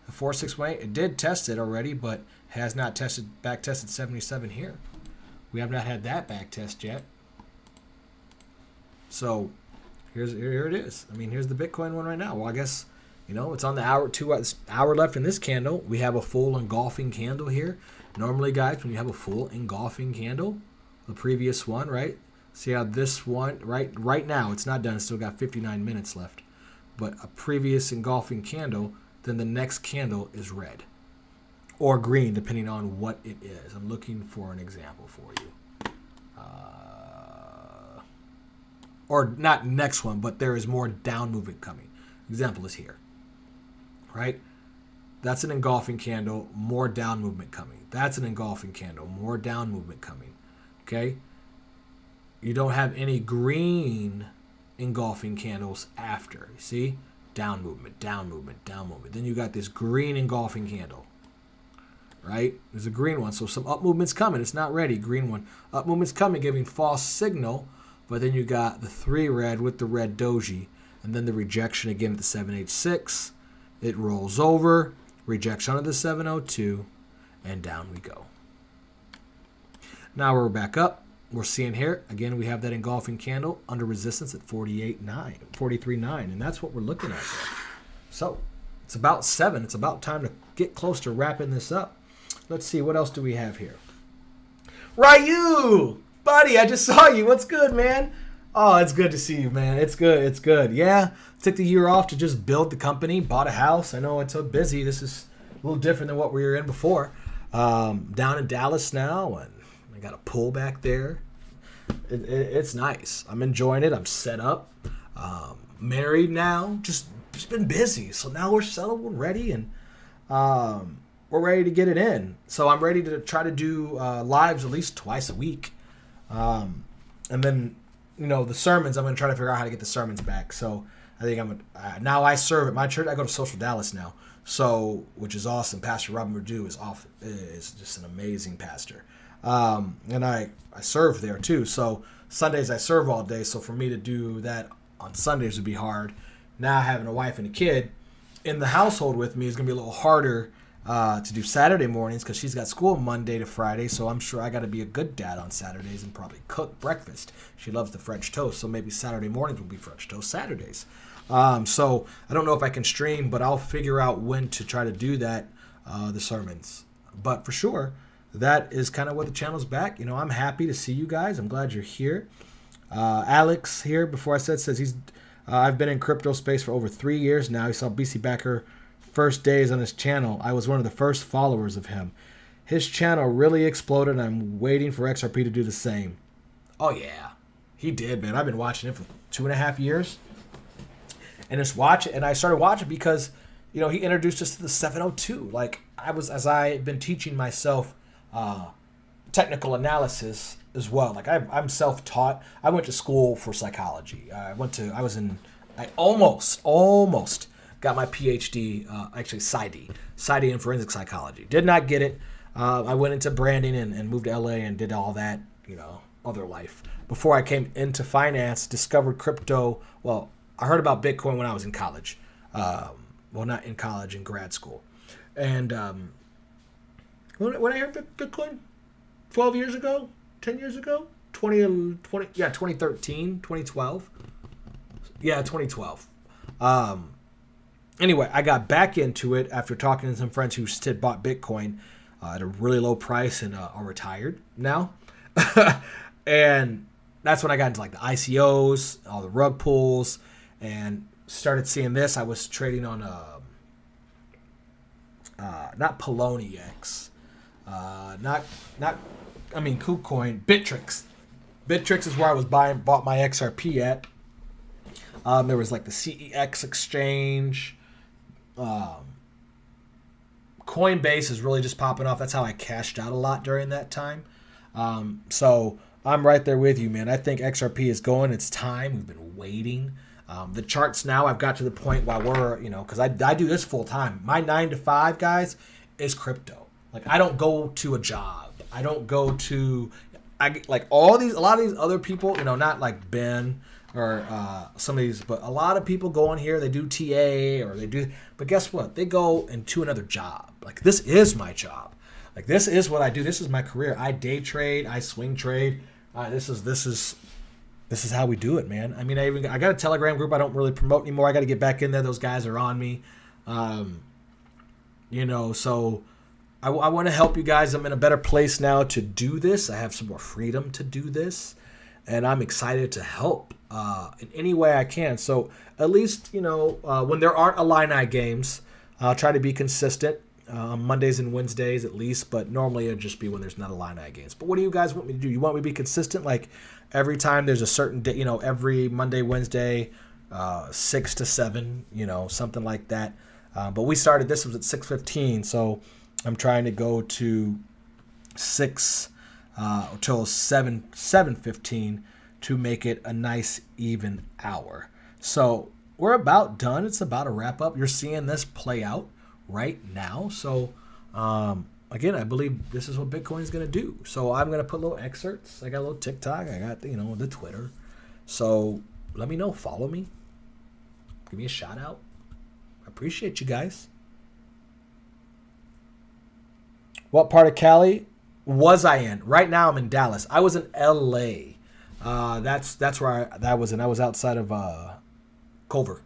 the 4618. It did test it already, but has not back tested 77 here. We have not had that back test yet. So here it is. I mean, here's the Bitcoin one right now. Well, I guess, you know, it's on the hour left in this candle. We have a full engulfing candle here. Normally, guys, when you have a full engulfing candle, the previous one, right? See how this one, right now, it's not done. It's still got 59 minutes left. But a previous engulfing candle, then the next candle is red. Or green, depending on what it is. I'm looking for an example for you. Or not next one, but there is more down movement coming. Example is here. Right? That's an engulfing candle, more down movement coming. That's an engulfing candle, more down movement coming. Okay? You don't have any green engulfing candles after. You see? Down movement, down movement, down movement. Then you got this green engulfing candle. Right? There's a green one. So some up movement's coming. It's not ready. Green one. Up movement's coming, giving false signal. But then you got the 3 red with the red doji. And then the rejection again at the 786. It rolls over, rejects under the 702, and down we go. Now we're back up. We're seeing here, again, we have that engulfing candle under resistance at 43.9, and that's what we're looking at there. So it's about 7. It's about time to get close to wrapping this up. Let's see, what else do we have here? Ryu! Buddy, I just saw you. What's good, man? Oh, it's good to see you, man. It's good. It's good. Yeah, took the year off to just build the company, bought a house. I know it's so busy. This is a little different than what we were in before. Down in Dallas now, and I got a pool back there. It's nice. I'm enjoying it. I'm set up. Married now. Just been busy. So now we're settled. We're ready, and we're ready to get it in. So I'm ready to try to do lives at least twice a week. And then, the sermons, I'm going to try to figure out how to get the sermons back. So I think now I serve at my church. I go to Social Dallas now. So, which is awesome. Pastor Robin Perdue is just an amazing pastor. And I serve there too. So Sundays I serve all day. So for me to do that on Sundays would be hard. Now having a wife and a kid in the household with me is going to be a little harder to do Saturday mornings because she's got school Monday to Friday. So I'm sure I got to be a good dad on Saturdays and probably cook breakfast. She loves the French toast. So maybe Saturday mornings will be French toast Saturdays. So I don't know if I can stream, but I'll figure out when to try to do that, the sermons. But for sure, that is kind of what the channel's back. I'm happy to see you guys. I'm glad you're here. Alex here, before I says I've been in crypto space for over 3 years now. He saw BC Backer first days on his channel. I was one of the first followers of him. His channel really exploded, and I'm waiting for XRP to do the same. Oh, yeah. He did, man. I've been watching him for 2.5 years. And I started watching because, he introduced us to the 702. Like, as I had been teaching myself technical analysis as well. Like, I'm self-taught. I went to school for psychology. I almost got my PhD, actually PsyD in forensic psychology. Did not get it. I went into branding and moved to LA and did all that, other life. Before I came into finance, discovered crypto. Well, I heard about Bitcoin when I was in college. Well, not in college, in grad school. And when I heard Bitcoin 12 years ago, 10 years ago, 2013, 2012. Yeah, 2012. Anyway, I got back into it after talking to some friends who had bought Bitcoin at a really low price and are retired now. And that's when I got into like the ICOs, all the rug pulls, and started seeing this. I was trading on not Poloniex, KuCoin, Bittrex. Bittrex is where I was bought my XRP at. There was like the CEX exchange. Coinbase is really just popping off. That's how I cashed out a lot during that time. So I'm right there with you, man. I think XRP is going. It's time. We've been waiting. The charts now, I've got to the point while we're, because I do this full time. My 9 to 5, guys, is crypto. Like, I don't go to a job. I don't go to, a lot of these other people, not like Ben or some of these, but a lot of people go on here, they do TA or they do, but guess what? They go into another job. Like, this is my job. Like, this is what I do. This is my career. I day trade. I swing trade. This is how we do it, man. I mean, I got a Telegram group I don't really promote anymore. I got to get back in there. Those guys are on me. So I want to help you guys. I'm in a better place now to do this. I have some more freedom to do this, and I'm excited to help in any way I can. So at least, when there aren't Illini games, I'll try to be consistent. Mondays and Wednesdays at least, but normally it'll just be when there's not Illini games. But what do you guys want me to do? You want me to be consistent? Like, every time there's a certain day, every Monday, Wednesday, 6 to 7, something like that. But we started, this was at 6:15, so I'm trying to go to 6 till 7:15 to make it a nice even hour. So we're about done. It's about a wrap up. You're seeing this play out right now. So again, I believe this is what Bitcoin is going to do. So I'm going to put little excerpts. I got a little TikTok. I got the Twitter. So let me know. Follow me. Give me a shout out. Appreciate you guys. What part of Cali was I in? Right now I'm in Dallas. I was in L.A. That's where I was in. I was outside of Culver.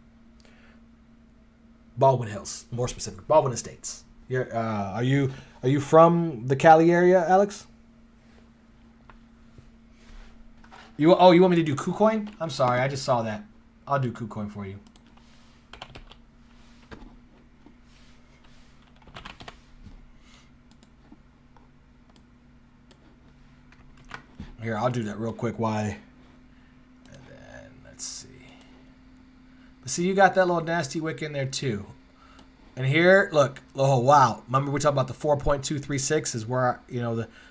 Baldwin Hills, more specific. Baldwin Estates. Are you from the Cali area, Alex? You want me to do KuCoin? I'm sorry, I just saw that. I'll do KuCoin for you. Here, I'll do that real quick. Why? And then let's see. But see, you got that little nasty wick in there too. And here, look. Oh wow! Remember we talked about the 4.236 is where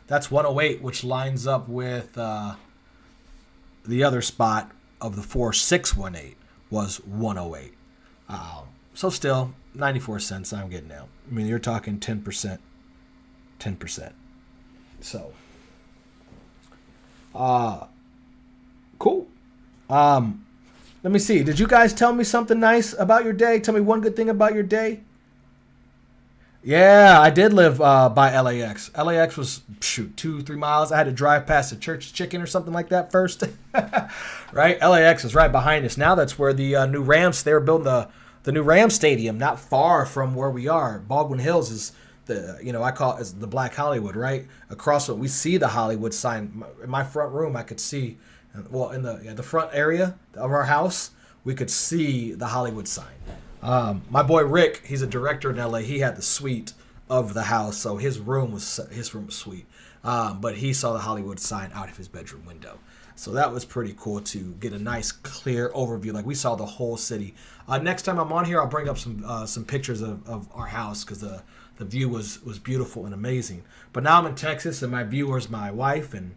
that's 108, which lines up with the other spot of the 4618 was 108. So still 94 cents. I'm getting out. I mean, you're talking 10%. 10%. So. Cool. Let me see. Did you guys tell me something nice about your day? Tell me one good thing about your day. Yeah, I did live by LAX. LAX was 2-3 miles. I had to drive past the Church Chicken or something like that first. Right? LAX is right behind us. Now that's where the new Rams. They were building the new Rams stadium, not far from where we are. Baldwin Hills is I call it as the Black Hollywood, right? Across it, we see the Hollywood sign. In my front room, I could see, well, in the front area of our house, we could see the Hollywood sign. My boy Rick, he's a director in LA. He had the suite of the house, so his room was sweet. But he saw the Hollywood sign out of his bedroom window. So that was pretty cool to get a nice, clear overview. Like we saw the whole city. Next time I'm on here, I'll bring up some pictures of our house because the view was beautiful and amazing. But now I'm in Texas, and my viewer is my wife and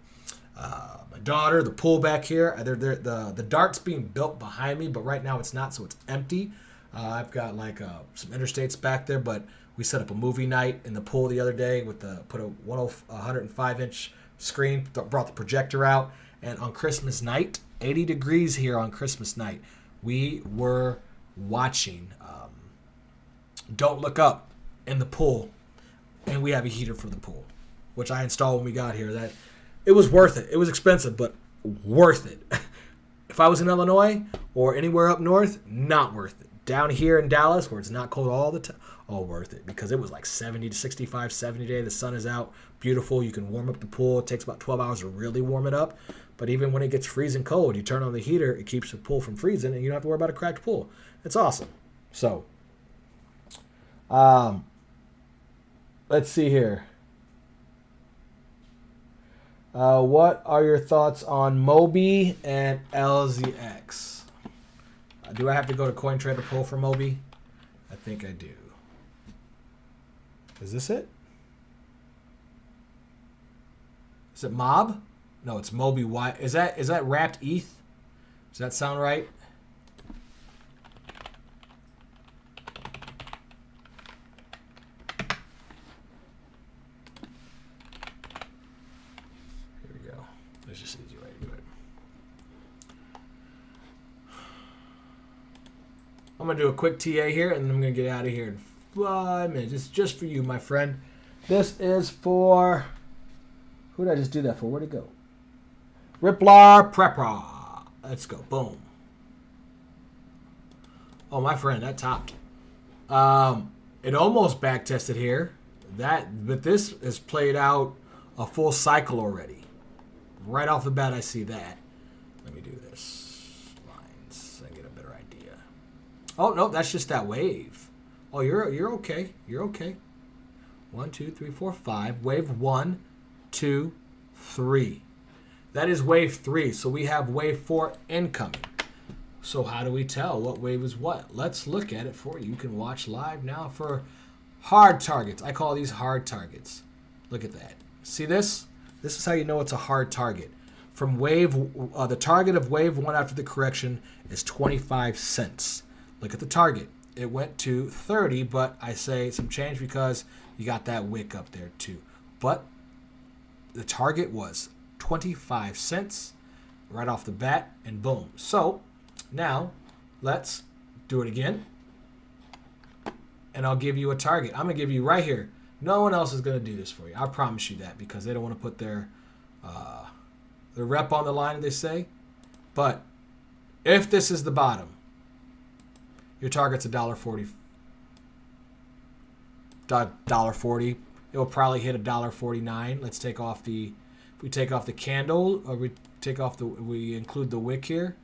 my daughter. The pool back here, the dart's being built behind me, but right now it's not, so it's empty. I've got some interstates back there, but we set up a movie night in the pool the other day with put a 105-inch screen, brought the projector out, and on Christmas night, 80 degrees here on Christmas night, we were watching Don't Look Up in the pool, and we have a heater for the pool, which I installed when we got here. That it was worth it. It was expensive, but worth it. If I was in Illinois or anywhere up north, not worth it. Down here in Dallas, where it's not cold all the time, all worth it because it was like 70 to 65, 70 today. The sun is out, beautiful. You can warm up the pool. It takes about 12 hours to really warm it up. But even when it gets freezing cold, you turn on the heater, it keeps the pool from freezing, and you don't have to worry about a cracked pool. It's awesome. So, let's see here. What are your thoughts on Moby and LZX? Do I have to go to CoinTrader Pro for Moby? I think I do. Is this it? Is it Mob? No, it's Moby Y. Is that wrapped ETH? Does that sound right? Here we go. There's just an easy way to do it. I'm going to do a quick TA here, and then I'm going to get out of here in 5 minutes. It's just for you, my friend. This is for... Who did I just do that for? Where'd it go? Riplar Prepra. Let's go. Boom. Oh, my friend, that topped. It almost back tested here. But this has played out a full cycle already. Right off the bat, I see that. Let me do this. Lines. I get a better idea. Oh, no, that's just that wave. Oh, you're okay. You're okay. 1, 2, 3, 4, 5. Wave 1, 2, 3. That is wave 3. So we have wave 4 incoming. So how do we tell what wave is what? Let's look at it for you. You can watch live now for hard targets. I call these hard targets. Look at that. See this? This is how you know it's a hard target. From the target of wave 1 after the correction is 25 cents. Look at the target. It went to 30, but I say some change because you got that wick up there too. But the target was 25 cents right off the bat, and boom. So now let's do it again. and I'll give you a target. I'm going to give you right here. No one else is going to do this for you. I promise you that, because they don't want to put their rep on the line, they say. But if this is the bottom, your target's $1.40. $1.40. It will probably hit $1.49. Let's take off the, if we take off the candle, or we include the wick here.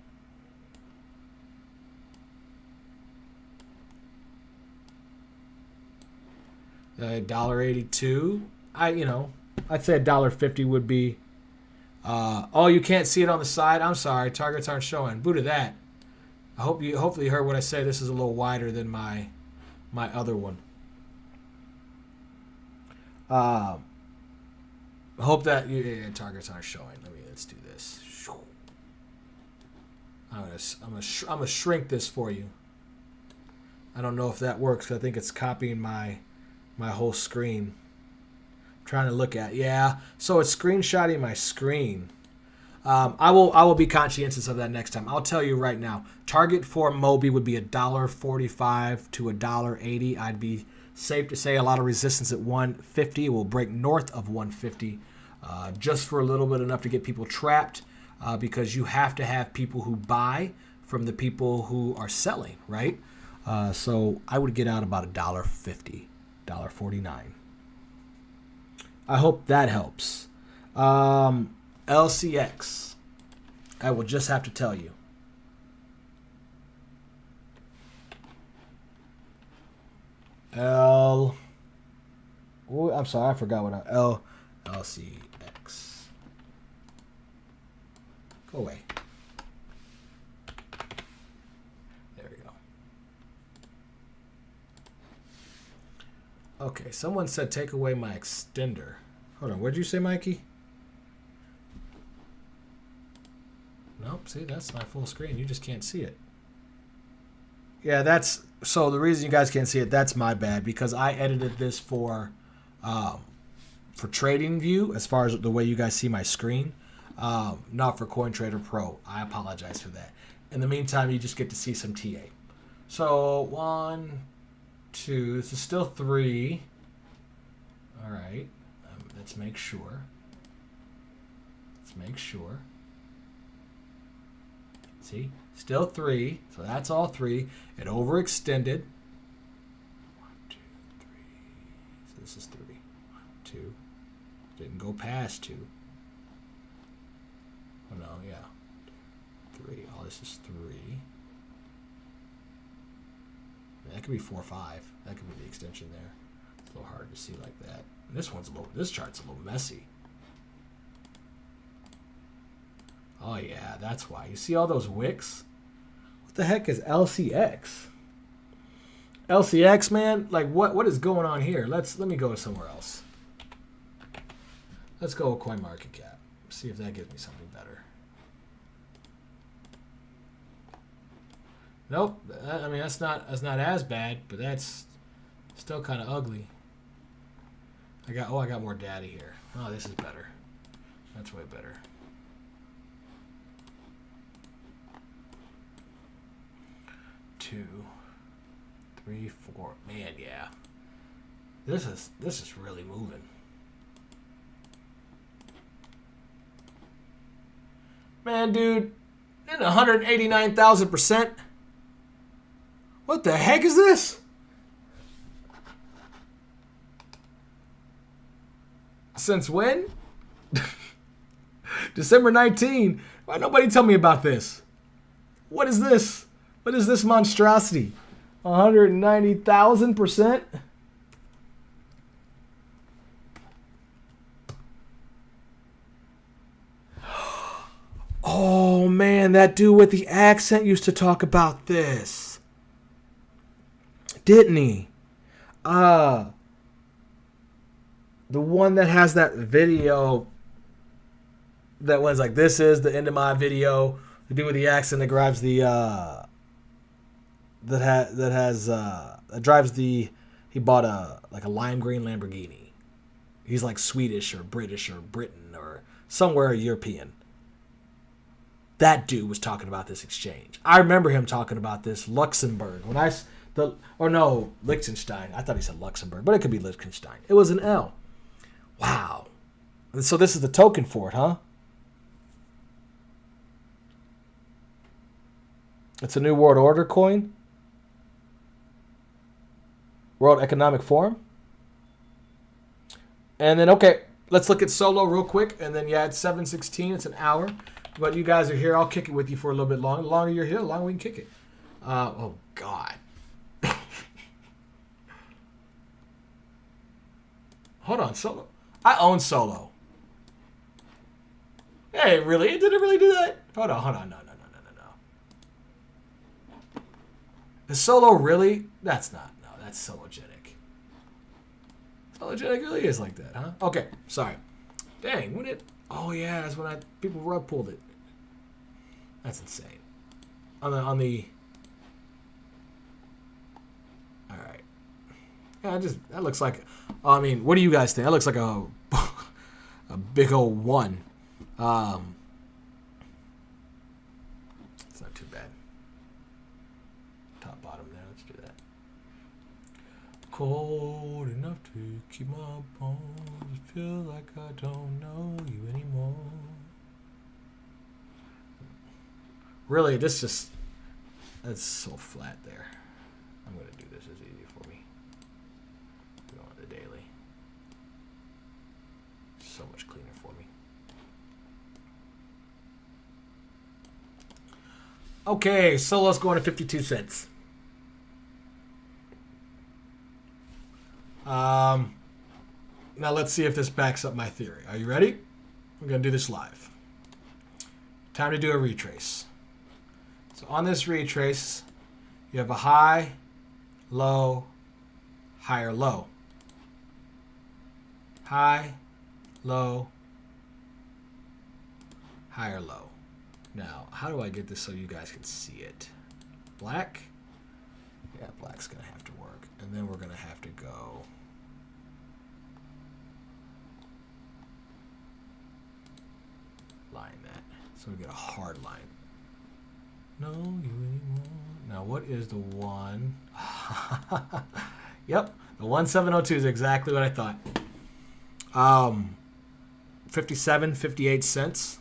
$1.82. I'd say $1.50 would be. Oh, you can't see it on the side. I'm sorry, targets aren't showing. Boo to that. Hopefully you heard what I say. This is a little wider than my other one. Hope that targets aren't showing. Let's do this. I'm gonna shrink this for you. I don't know if that works, 'cause I think it's copying my whole screen. I'm trying to look at, yeah. So it's screenshotting my screen. I will be conscientious of that next time. I'll tell you right now. Target for Moby would be $1.45 to $1.80. I'd be safe to say a lot of resistance at 150. It will break north of 150, just for a little bit, enough to get people trapped, because you have to have people who buy from the people who are selling, right? So I would get out about $1.50, $1.49. I hope that helps. LCX, I will just have to tell you. I'm sorry, I forgot what LCX. Go away. There we go. Okay, someone said take away my extender. Hold on, what did you say, Mikey? Nope, see, that's my full screen. You just can't see it. Yeah, that's, so the reason you guys can't see it, that's my bad, because I edited this for TradingView, as far as the way you guys see my screen, not for CoinTrader Pro. I apologize for that. In the meantime, you just get to see some TA. So 1, 2, this is still 3. All right, let's make sure. See, still 3, so that's all 3. It overextended. 1, 2, 3. So this is 3. 1, 2. Didn't go past 2. Oh no, yeah. 3. Oh, this is 3. That could be 4, 5. That could be the extension there. It's a little hard to see like that. And this chart's a little messy. Oh yeah, that's why. You see all those wicks? What the heck is LCX? LCX, man, like what is going on here? Let me go somewhere else. Let's go with CoinMarketCap. See if that gives me something better. Nope. I mean, that's not as bad, but that's still kind of ugly. I got more data here. Oh, this is better. That's way better. Two, 3, 4. Man, yeah. This is really moving. Man, dude, in 189,000%. What the heck is this? Since when? December 19. Why nobody tell me about this? What is this? What is this monstrosity? 190,000%? Oh man, that dude with the accent used to talk about this. Didn't he? The one that has that video that was like, this is the end of my video. The dude with the accent that drives the he bought a lime green Lamborghini. He's like Swedish or British or Britain or somewhere European. That dude was talking about this exchange. I remember him talking about this Luxembourg. Liechtenstein. I thought he said Luxembourg, but it could be Liechtenstein. It was an L. Wow. So this is the token for it, huh? It's a new world order coin. World Economic Forum. And then, okay, let's look at Solo real quick. And then, yeah, it's 7:16. It's an hour. But you guys are here. I'll kick it with you for a little bit longer. The longer you're here, the longer we can kick it. Oh, God. Hold on, Solo. I own Solo. Hey, really? It didn't really do that? Hold on. No. Is Solo really? That's not. No, that's Sologenic. Sologenic really is like that, huh? Okay, sorry. Dang, when it... Oh, yeah, that's when people rug pulled it. That's insane. On the... All right. Yeah, that looks like... I mean, what do you guys think? That looks like a big old one. It's not too bad. Top, bottom there. Let's do that. Cold enough to keep my bones. Feel like I don't know you anymore. Really, this just... That's so flat there. I'm going to do this as easy for me. Go on the daily. So much cleaner for me. Okay, Solo's going to 52 cents. Now let's see if this backs up my theory. Are you ready? We're going to do this live. Time to do a retrace. So on this retrace, you have a high, low, higher low. High, low, higher low. Now, how do I get this so you guys can see it? Black? Yeah, black's going to have to work. And then we're going to have to go... line that. So we get a hard line. No, you anymore. Now, what is the one? Yep, the 1702 is exactly what I thought. 57, 58 cents.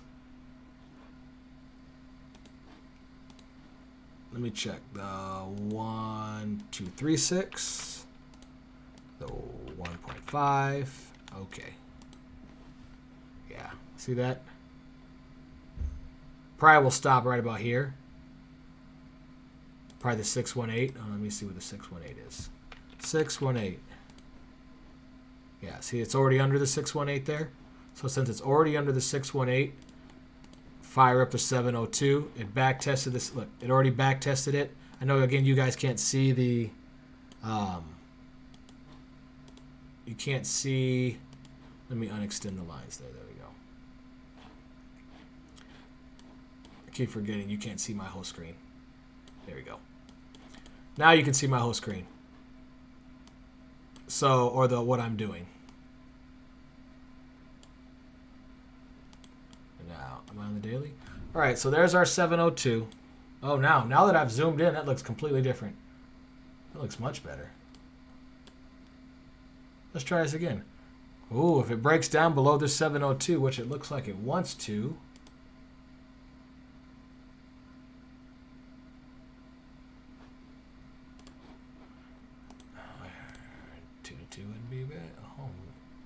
Let me check. The 1236. The 1.5. Okay. Yeah, see that? Probably will stop right about here. Probably the 618. Oh, let me see what the 618 is. 618. Yeah, see, it's already under the 618 there. So since it's already under the 618, fire up the 702. It back tested this. Look, it already back tested it. I know, again, you guys can't see the... you can't see... Let me unextend the lines there. There we go. I keep forgetting you can't see my whole screen. There we go. Now you can see my whole screen. So, or what I'm doing. Now, am I on the daily? All right, so there's our 702. Oh, now that I've zoomed in, that looks completely different. That looks much better. Let's try this again. Ooh, if it breaks down below this 702, which it looks like it wants to. 2 would be bad.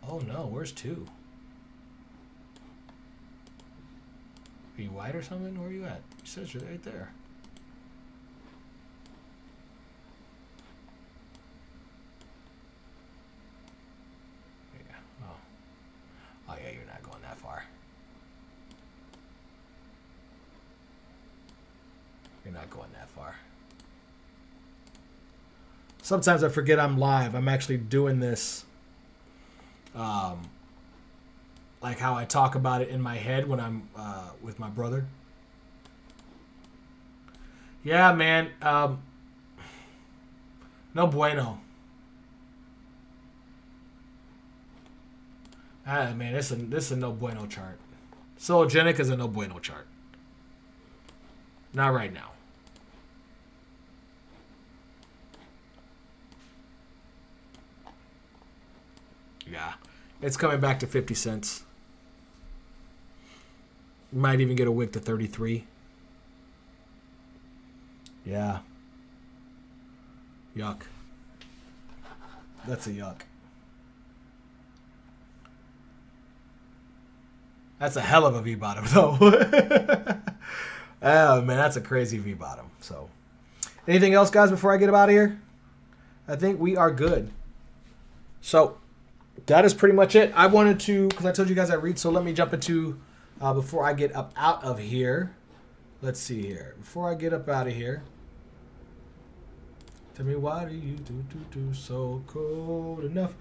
Oh no, where's 2? Are you white or something? Where are you at? It says you're right there. Yeah. Oh yeah, you're not going that far. You're not going that far. Sometimes I forget I'm live. I'm actually doing this like how I talk about it in my head when I'm with my brother. Yeah, man. No bueno. Man, this is a no bueno chart. Sologenic is a no bueno chart. Not right now. Yeah. It's coming back to 50 cents. Might even get a wick to 33. Yeah. Yuck. That's a yuck. That's a hell of a V-bottom, though. Oh, man, that's a crazy V-bottom. So, anything else, guys, before I get out of here? I think we are good. So, that is pretty much it. I wanted to, because I told you guys I read, so let me jump into, before I get up out of here. Let's see here. Before I get up out of here. Tell me, why do you do so cold enough?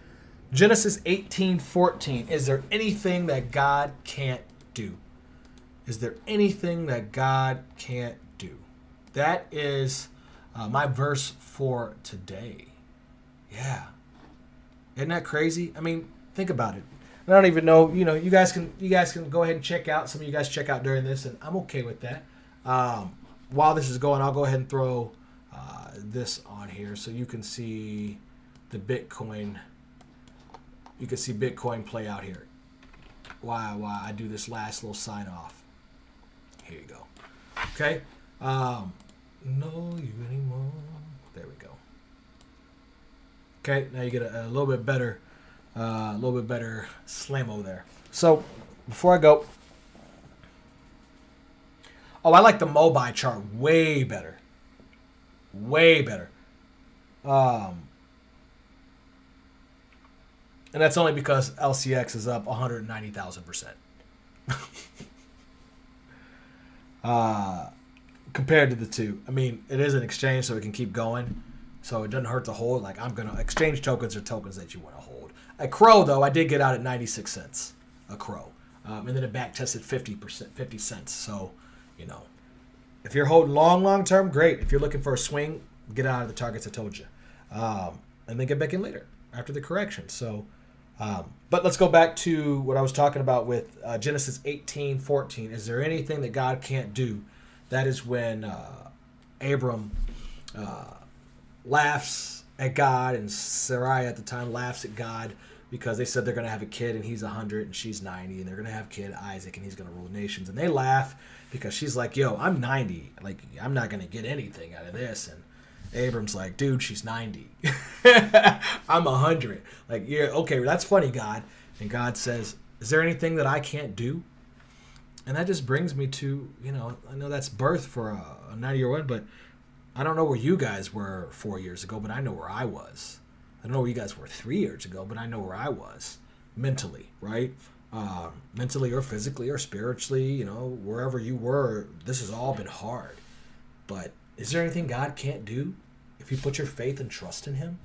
Genesis 18:14. Is there anything that God can't do? Is there anything that God can't do? That is my verse for today. Yeah. Isn't that crazy? I mean, think about it. I don't even know, you guys can go ahead and check out. Some of you guys check out during this, and I'm okay with that. While this is going, I'll go ahead and throw this on here so you can see the Bitcoin. You can see Bitcoin play out here. Why I do this last little sign off. Here you go. Okay. Know you anymore. There we go. Okay. Now you get a little bit better, slammo there. So before I go, I like the Mobi chart way better. Way better. And that's only because LCX is up 190,000%. Compared to the two. I mean, it is an exchange, so it can keep going. So it doesn't hurt to hold. Like, exchange tokens are tokens that you want to hold. At Crow, though, I did get out at 96 cents. A Crow. And then it back tested 50 cents. So, if you're holding long term, great. If you're looking for a swing, get out of the targets I told you. And then get back in later after the correction. So, but let's go back to what I was talking about with Genesis 18:14. Is there anything that God can't do? That is when Abram laughs at God, and Sarai at the time laughs at God because they said they're going to have a kid, and he's 100 and she's 90, and they're going to have a kid, Isaac, and he's going to rule nations. And they laugh because she's like, yo, I'm 90. Like, I'm not going to get anything out of this. And Abram's like, dude, she's 90. I'm 100. Like, yeah, okay, that's funny, God. And God says, is there anything that I can't do? And that just brings me to, I know that's birth for a 90-year-old, but I don't know where you guys were 4 years ago, but I know where I was. I don't know where you guys were 3 years ago, but I know where I was mentally, right? Mentally or physically or spiritually, wherever you were, this has all been hard. But is there anything God can't do if you put your faith and trust in him?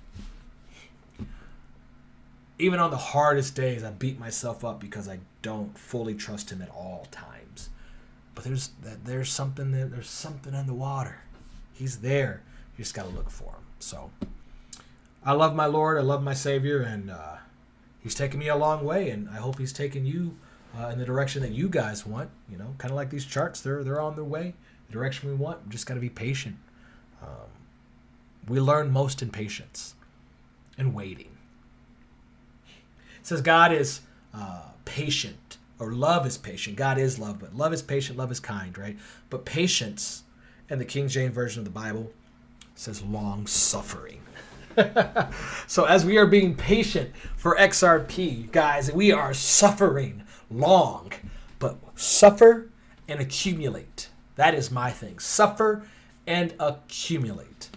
Even on the hardest days, I beat myself up because I don't fully trust him at all times. But there's something in the water. He's there. You just got to look for him. So I love my Lord. I love my Savior. And he's taken me a long way. And I hope he's taken you in the direction that you guys want. Kind of like these charts. They're on their way. The direction we want. We just got to be patient. We learn most in patience and waiting. It says God is patient, or love is patient. God is love, but love is patient, love is kind, right? But patience, in the King James Version of the Bible, says long-suffering. So as we are being patient for XRP, guys, we are suffering long, but suffer and accumulate. That is my thing. Suffer and accumulate.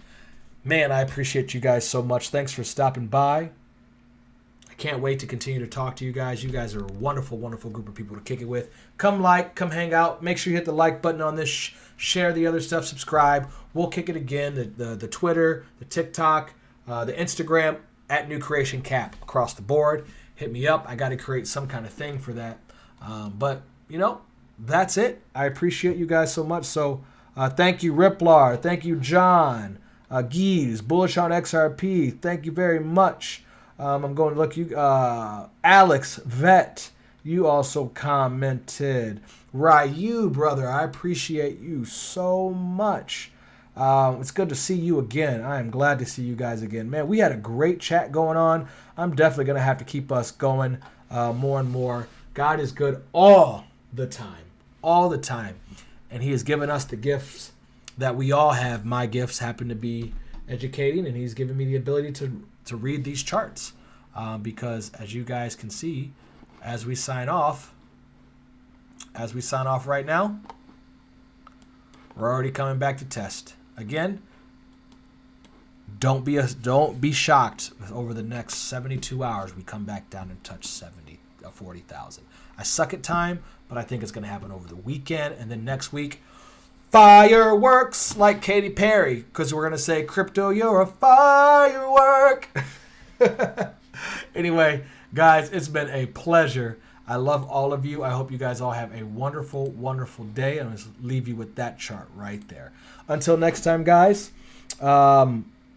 Man, I appreciate you guys so much. Thanks for stopping by. I can't wait to continue to talk to you guys. You guys are a wonderful, wonderful group of people to kick it with. Come come hang out. Make sure you hit the like button on this. Share the other stuff. Subscribe. We'll kick it again. The Twitter, the TikTok, the Instagram, at New Creation Cap across the board. Hit me up. I got to create some kind of thing for that. But, that's it. I appreciate you guys so much. So thank you, Riplar. Thank you, John. Geese, bullish on XRP. Thank you very much. I'm going to look you. Alex Vet, you also commented. Ryu, brother, I appreciate you so much. It's good to see you again. I am glad to see you guys again. Man, we had a great chat going on. I'm definitely going to have to keep us going more and more. God is good all the time. All the time. And he has given us the gifts that we all have. My gifts happen to be educating, and he's given me the ability to read these charts. Because as you guys can see, as we sign off right now, we're already coming back to test. Again, don't be shocked if over the next 72 hours we come back down and touch 40,000. I suck at time, but I think it's going to happen over the weekend, and then next week, fireworks like Katy Perry, because we're going to say, crypto, you're a firework. Anyway, guys, it's been a pleasure. I love all of you. I hope you guys all have a wonderful, wonderful day. I'm going to leave you with that chart right there. Until next time, guys, I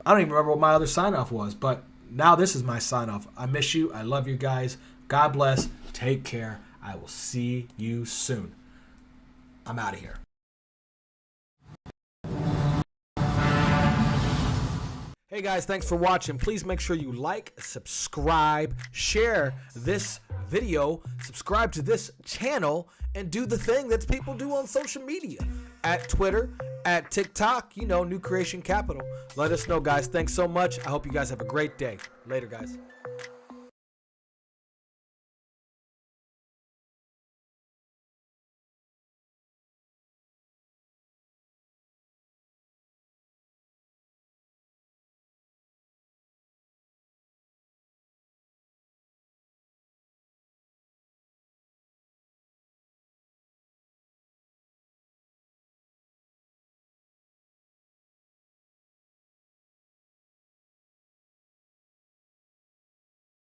don't even remember what my other sign-off was, but now this is my sign-off. I miss you. I love you guys. God bless. Take care. I will see you soon. I'm out of here. Hey guys, thanks for watching. Please make sure you like, subscribe, share this video, subscribe to this channel, and do the thing that people do on social media. At Twitter, at TikTok, New Creation Capital. Let us know, guys. Thanks so much. I hope you guys have a great day. Later, guys.